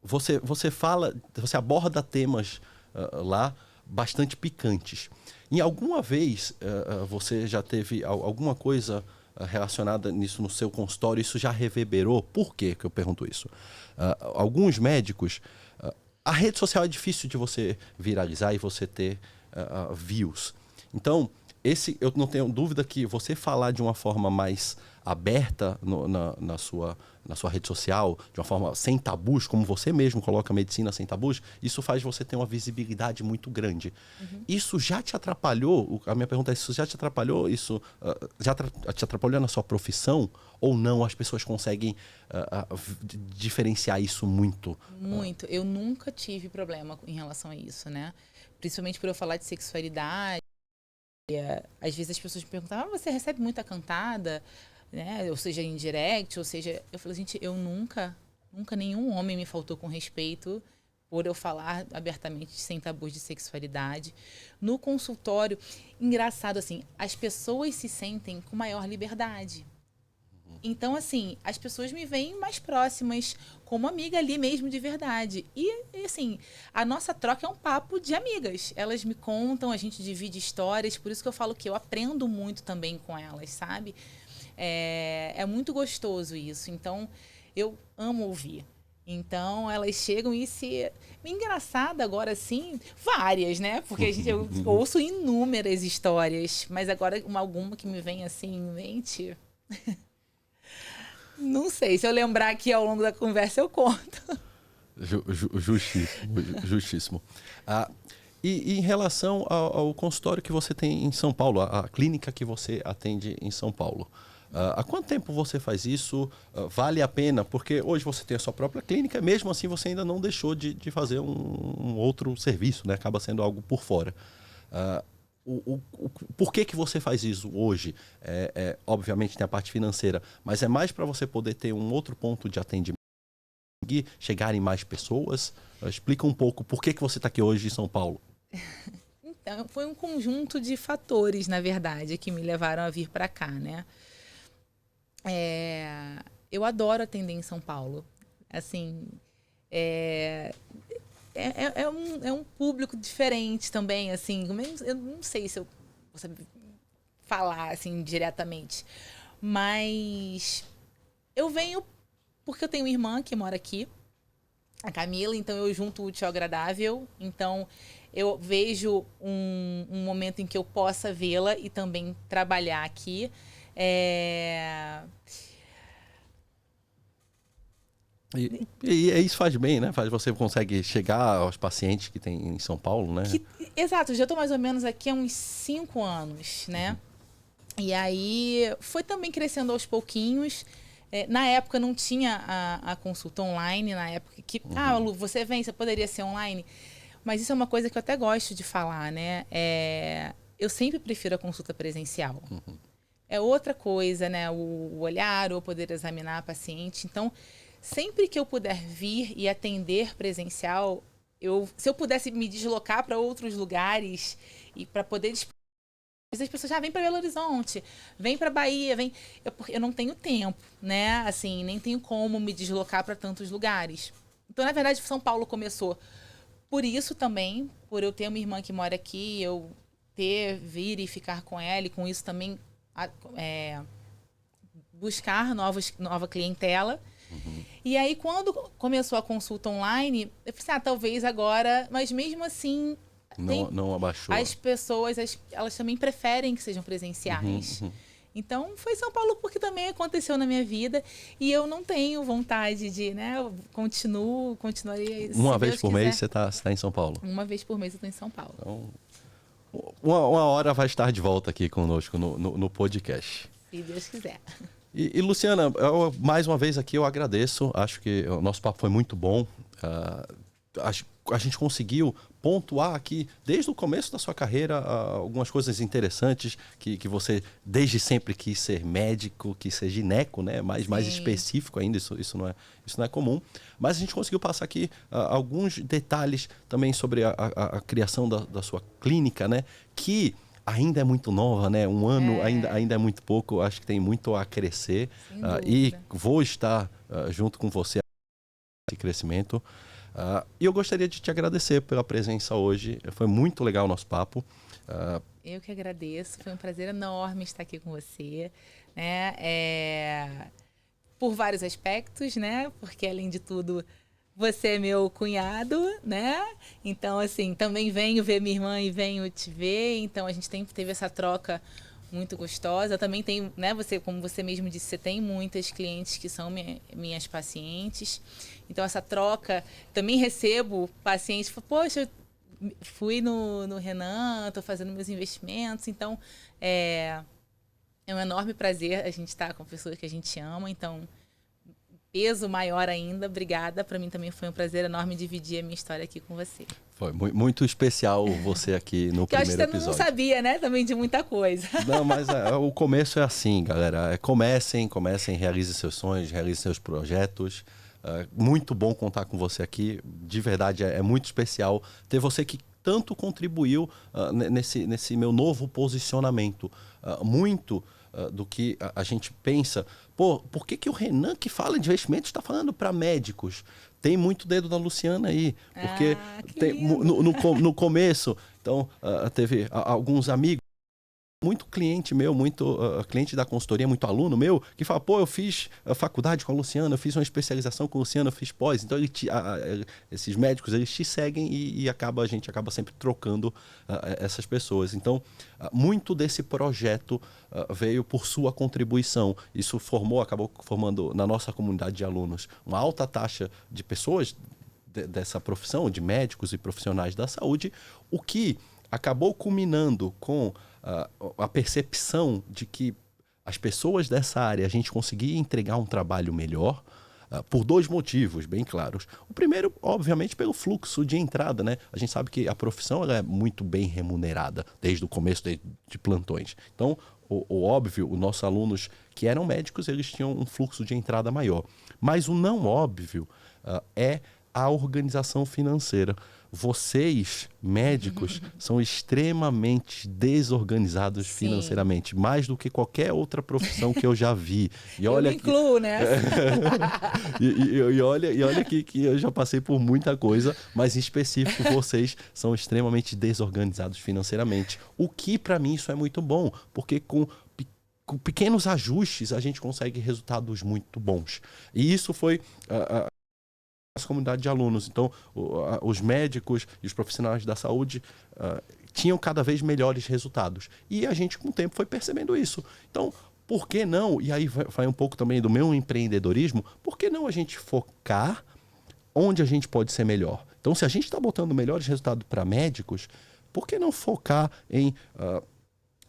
Speaker 1: você aborda temas lá bastante picantes. Em alguma vez você já teve alguma coisa relacionada nisso no seu consultório? Isso já reverberou? Por que eu pergunto isso? Alguns médicos, a rede social é difícil de você viralizar e você ter views. Então, eu não tenho dúvida que você falar de uma forma mais aberta na sua rede social, de uma forma sem tabus, como você mesmo coloca a medicina sem tabus, isso faz você ter uma visibilidade muito grande. Isso já te atrapalhou? A minha pergunta é, isso já te atrapalhou? Isso te atrapalhou na sua profissão? Ou não? As pessoas conseguem diferenciar isso muito?
Speaker 2: Muito. Eu nunca tive problema em relação a isso, né? Principalmente por eu falar de sexualidade. Às vezes as pessoas me perguntavam, você recebe muita cantada? Né? Ou seja, em direct, ou seja... Eu falo, gente, eu nunca nenhum homem me faltou com respeito por eu falar abertamente sem tabus de sexualidade. No consultório, engraçado assim, as pessoas se sentem com maior liberdade. Então, assim, as pessoas me veem mais próximas, como amiga ali mesmo de verdade. E, assim, a nossa troca é um papo de amigas. Elas me contam, a gente divide histórias, por isso que eu falo que eu aprendo muito também com elas, sabe? É muito gostoso isso. Então, eu amo ouvir. Então, elas chegam e se... Engraçada agora, assim, várias, né? Porque eu ouço inúmeras histórias, mas agora alguma que me vem assim em mente... Não sei, se eu lembrar aqui ao longo da conversa eu conto.
Speaker 1: Justíssimo, justíssimo. E em relação ao consultório que você tem em São Paulo, a clínica que você atende em São Paulo, há quanto tempo você faz isso? Vale a pena? Porque hoje você tem a sua própria clínica, mesmo assim você ainda não deixou de fazer um outro serviço, né? Acaba sendo algo por fora. Por que você faz isso hoje? Obviamente tem a parte financeira, mas é mais para você poder ter um outro ponto de atendimento, chegar em mais pessoas? Explica um pouco por que você está aqui hoje em São Paulo.
Speaker 2: Então, foi um conjunto de fatores, na verdade, que me levaram a vir para cá, né? Eu adoro atender em São Paulo. Assim, é um público diferente também, assim. Eu não sei se eu vou saber falar assim diretamente, mas eu venho porque eu tenho uma irmã que mora aqui, a Camila, então eu junto o útil ao agradável. Então eu vejo um momento em que eu possa vê-la e também trabalhar aqui.
Speaker 1: E isso faz bem, né? Você consegue chegar aos pacientes que tem em São Paulo, né?
Speaker 2: Exato, já estou mais ou menos aqui há uns 5 anos, né? E aí foi também crescendo aos pouquinhos. Na época não tinha a consulta online, na época que... Lu, você vem, você poderia ser online. Mas isso é uma coisa que eu até gosto de falar, né? Eu sempre prefiro a consulta presencial. É outra coisa, né? O olhar, ou poder examinar a paciente. Então, sempre que eu puder vir e atender presencial, se eu pudesse me deslocar para outros lugares e para poder... As pessoas já vêm para Belo Horizonte, vêm para Bahia, eu não tenho tempo, né? Assim, nem tenho como me deslocar para tantos lugares. Então, na verdade, São Paulo começou por isso também, por eu ter uma irmã que mora aqui, eu vir e ficar com ela, e com isso também buscar nova clientela. E aí, quando começou a consulta online, eu falei assim, talvez agora... Mas mesmo assim...
Speaker 1: Não abaixou.
Speaker 2: As pessoas, elas também preferem que sejam presenciais. Então, foi São Paulo porque também aconteceu na minha vida. E eu não tenho vontade de, né? Eu continuarei...
Speaker 1: Uma vez por mês você tá em São Paulo?
Speaker 2: Uma vez por mês eu estou em São Paulo.
Speaker 1: Então, uma hora vai estar de volta aqui conosco no podcast.
Speaker 2: Se Deus quiser.
Speaker 1: E Luciana, mais uma vez aqui eu agradeço. Acho que o nosso papo foi muito bom. A gente conseguiu pontuar aqui, desde o começo da sua carreira, algumas coisas interessantes que você desde sempre quis ser médico, quis ser gineco, né? Mais específico ainda, isso não é comum. Mas a gente conseguiu passar aqui alguns detalhes também sobre a criação da sua clínica, né? Que ainda é muito nova, né? Um ano ainda é muito pouco, acho que tem muito a crescer. E vou estar junto com você nesse crescimento. E eu gostaria de te agradecer pela presença hoje. Foi muito legal o nosso papo.
Speaker 2: Eu que agradeço. Foi um prazer enorme estar aqui com você, né? Por vários aspectos, né? Porque, além de tudo, você é meu cunhado, né? Então, assim, também venho ver minha irmã e venho te ver. Então, a gente teve essa troca muito gostosa. Também tem, né? Como você mesmo disse, você tem muitas clientes que são minhas pacientes. Então, essa troca, também recebo pacientes, poxa, eu fui no Renan, estou fazendo meus investimentos. Então, é um enorme prazer a gente estar com pessoas que a gente ama. Então, peso maior ainda. Obrigada. Para mim também foi um prazer enorme dividir a minha história aqui com você.
Speaker 1: Foi muito especial você aqui no primeiro episódio.
Speaker 2: Eu acho que você não sabia, né? Também de muita coisa.
Speaker 1: Não, mas o começo é assim, galera. Comecem, realizem seus sonhos, realizem seus projetos. Muito bom contar com você aqui. De verdade, é muito especial ter você que tanto contribuiu nesse meu novo posicionamento. Muito do que a gente pensa. Pô, por que o Renan, que fala de investimentos, está falando para médicos? Tem muito dedo da Luciana aí. Porque no começo, então, teve alguns amigos, muito cliente meu, muito cliente da consultoria, muito aluno meu, que fala, pô, eu fiz faculdade com a Luciana, eu fiz uma especialização com a Luciana, eu fiz pós. Então, esses médicos, eles te seguem e a gente acaba sempre trocando essas pessoas. Então, muito desse projeto veio por sua contribuição. Isso acabou formando na nossa comunidade de alunos uma alta taxa de pessoas dessa profissão, de médicos e profissionais da saúde, o que acabou culminando com a percepção de que as pessoas dessa área, a gente conseguia entregar um trabalho melhor por dois motivos bem claros. O primeiro, obviamente, pelo fluxo de entrada, né? A gente sabe que a profissão ela é muito bem remunerada desde o começo de plantões. Então, o óbvio, os nossos alunos que eram médicos, eles tinham um fluxo de entrada maior. Mas o não óbvio é a organização financeira. Vocês, médicos, são extremamente desorganizados financeiramente, mais do que qualquer outra profissão que eu já vi. E olha,
Speaker 2: eu me incluo nessa.
Speaker 1: e olha que eu já passei por muita coisa, mas em específico vocês são extremamente desorganizados financeiramente. O que para mim isso é muito bom, porque com pequenos ajustes a gente consegue resultados muito bons. E isso foi nossa comunidade de alunos. Então, os médicos e os profissionais da saúde tinham cada vez melhores resultados. E a gente, com o tempo, foi percebendo isso. Então, por que não? E aí vai um pouco também do meu empreendedorismo. Por que não a gente focar onde a gente pode ser melhor? Então, se a gente está botando melhores resultados para médicos, por que não focar em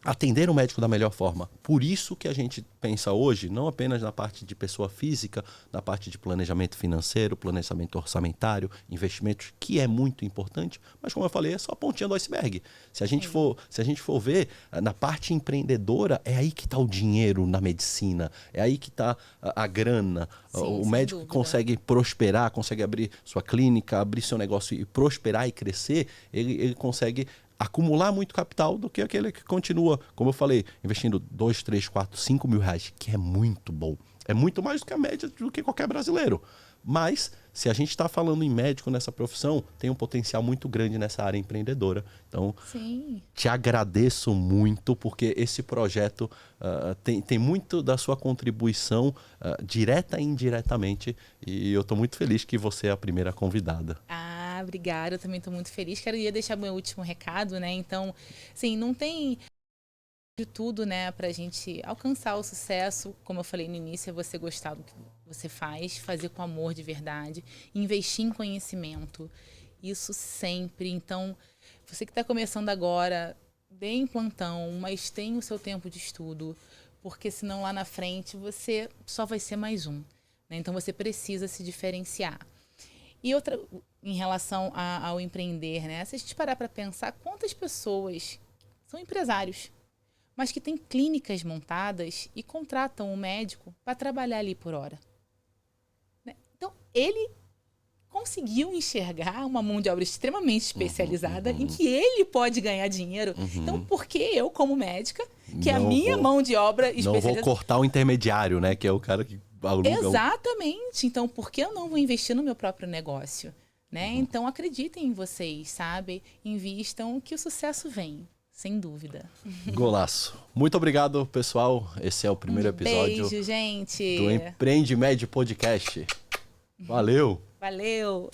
Speaker 1: atender o médico da melhor forma? Por isso que a gente pensa hoje, não apenas na parte de pessoa física, na parte de planejamento financeiro, planejamento orçamentário, investimentos, que é muito importante, mas como eu falei, é só a pontinha do iceberg. Se a gente for ver, na parte empreendedora, é aí que está o dinheiro na medicina, é aí que está a grana. Sim, o médico que consegue prosperar, consegue abrir sua clínica, abrir seu negócio e prosperar e crescer, ele consegue acumular muito capital do que aquele que continua, como eu falei, investindo 2, 3, 4, 5 mil reais, que é muito bom. É muito mais do que a média do que qualquer brasileiro. Mas se a gente está falando em médico nessa profissão, tem um potencial muito grande nessa área empreendedora. Então,
Speaker 2: Sim.
Speaker 1: te agradeço muito, porque esse projeto tem muito da sua contribuição direta e indiretamente, e eu estou muito feliz que você é a primeira convidada.
Speaker 2: Ah, obrigada. Eu também estou muito feliz. Queria deixar meu último recado, né? Então, sim, não tem de tudo, né, para a gente alcançar o sucesso. Como eu falei no início, é você gostar do que você faz, fazer com amor de verdade, investir em conhecimento. Isso sempre. Então, você que está começando agora, dê em plantão, mas tenha o seu tempo de estudo, porque senão lá na frente você só vai ser mais um, né? Então, você precisa se diferenciar. E outra, em relação ao empreender, né? Se a gente parar para pensar, quantas pessoas são empresários, mas que têm clínicas montadas e contratam um médico para trabalhar ali por hora, né? Então, ele conseguiu enxergar uma mão de obra extremamente especializada em que ele pode ganhar dinheiro. Então, por que eu, como médica, que a minha mão de obra especializada...
Speaker 1: Não vou cortar o intermediário, né? Que é o cara que aluga...
Speaker 2: Exatamente. Então, por que eu não vou investir no meu próprio negócio? Né? Então, acreditem em vocês, sabe? Invistam que o sucesso vem. Sem dúvida.
Speaker 1: Golaço. Muito obrigado, pessoal. Esse é o primeiro episódio
Speaker 2: beijo, gente.
Speaker 1: do Empreende Med Podcast. Valeu!
Speaker 2: Valeu!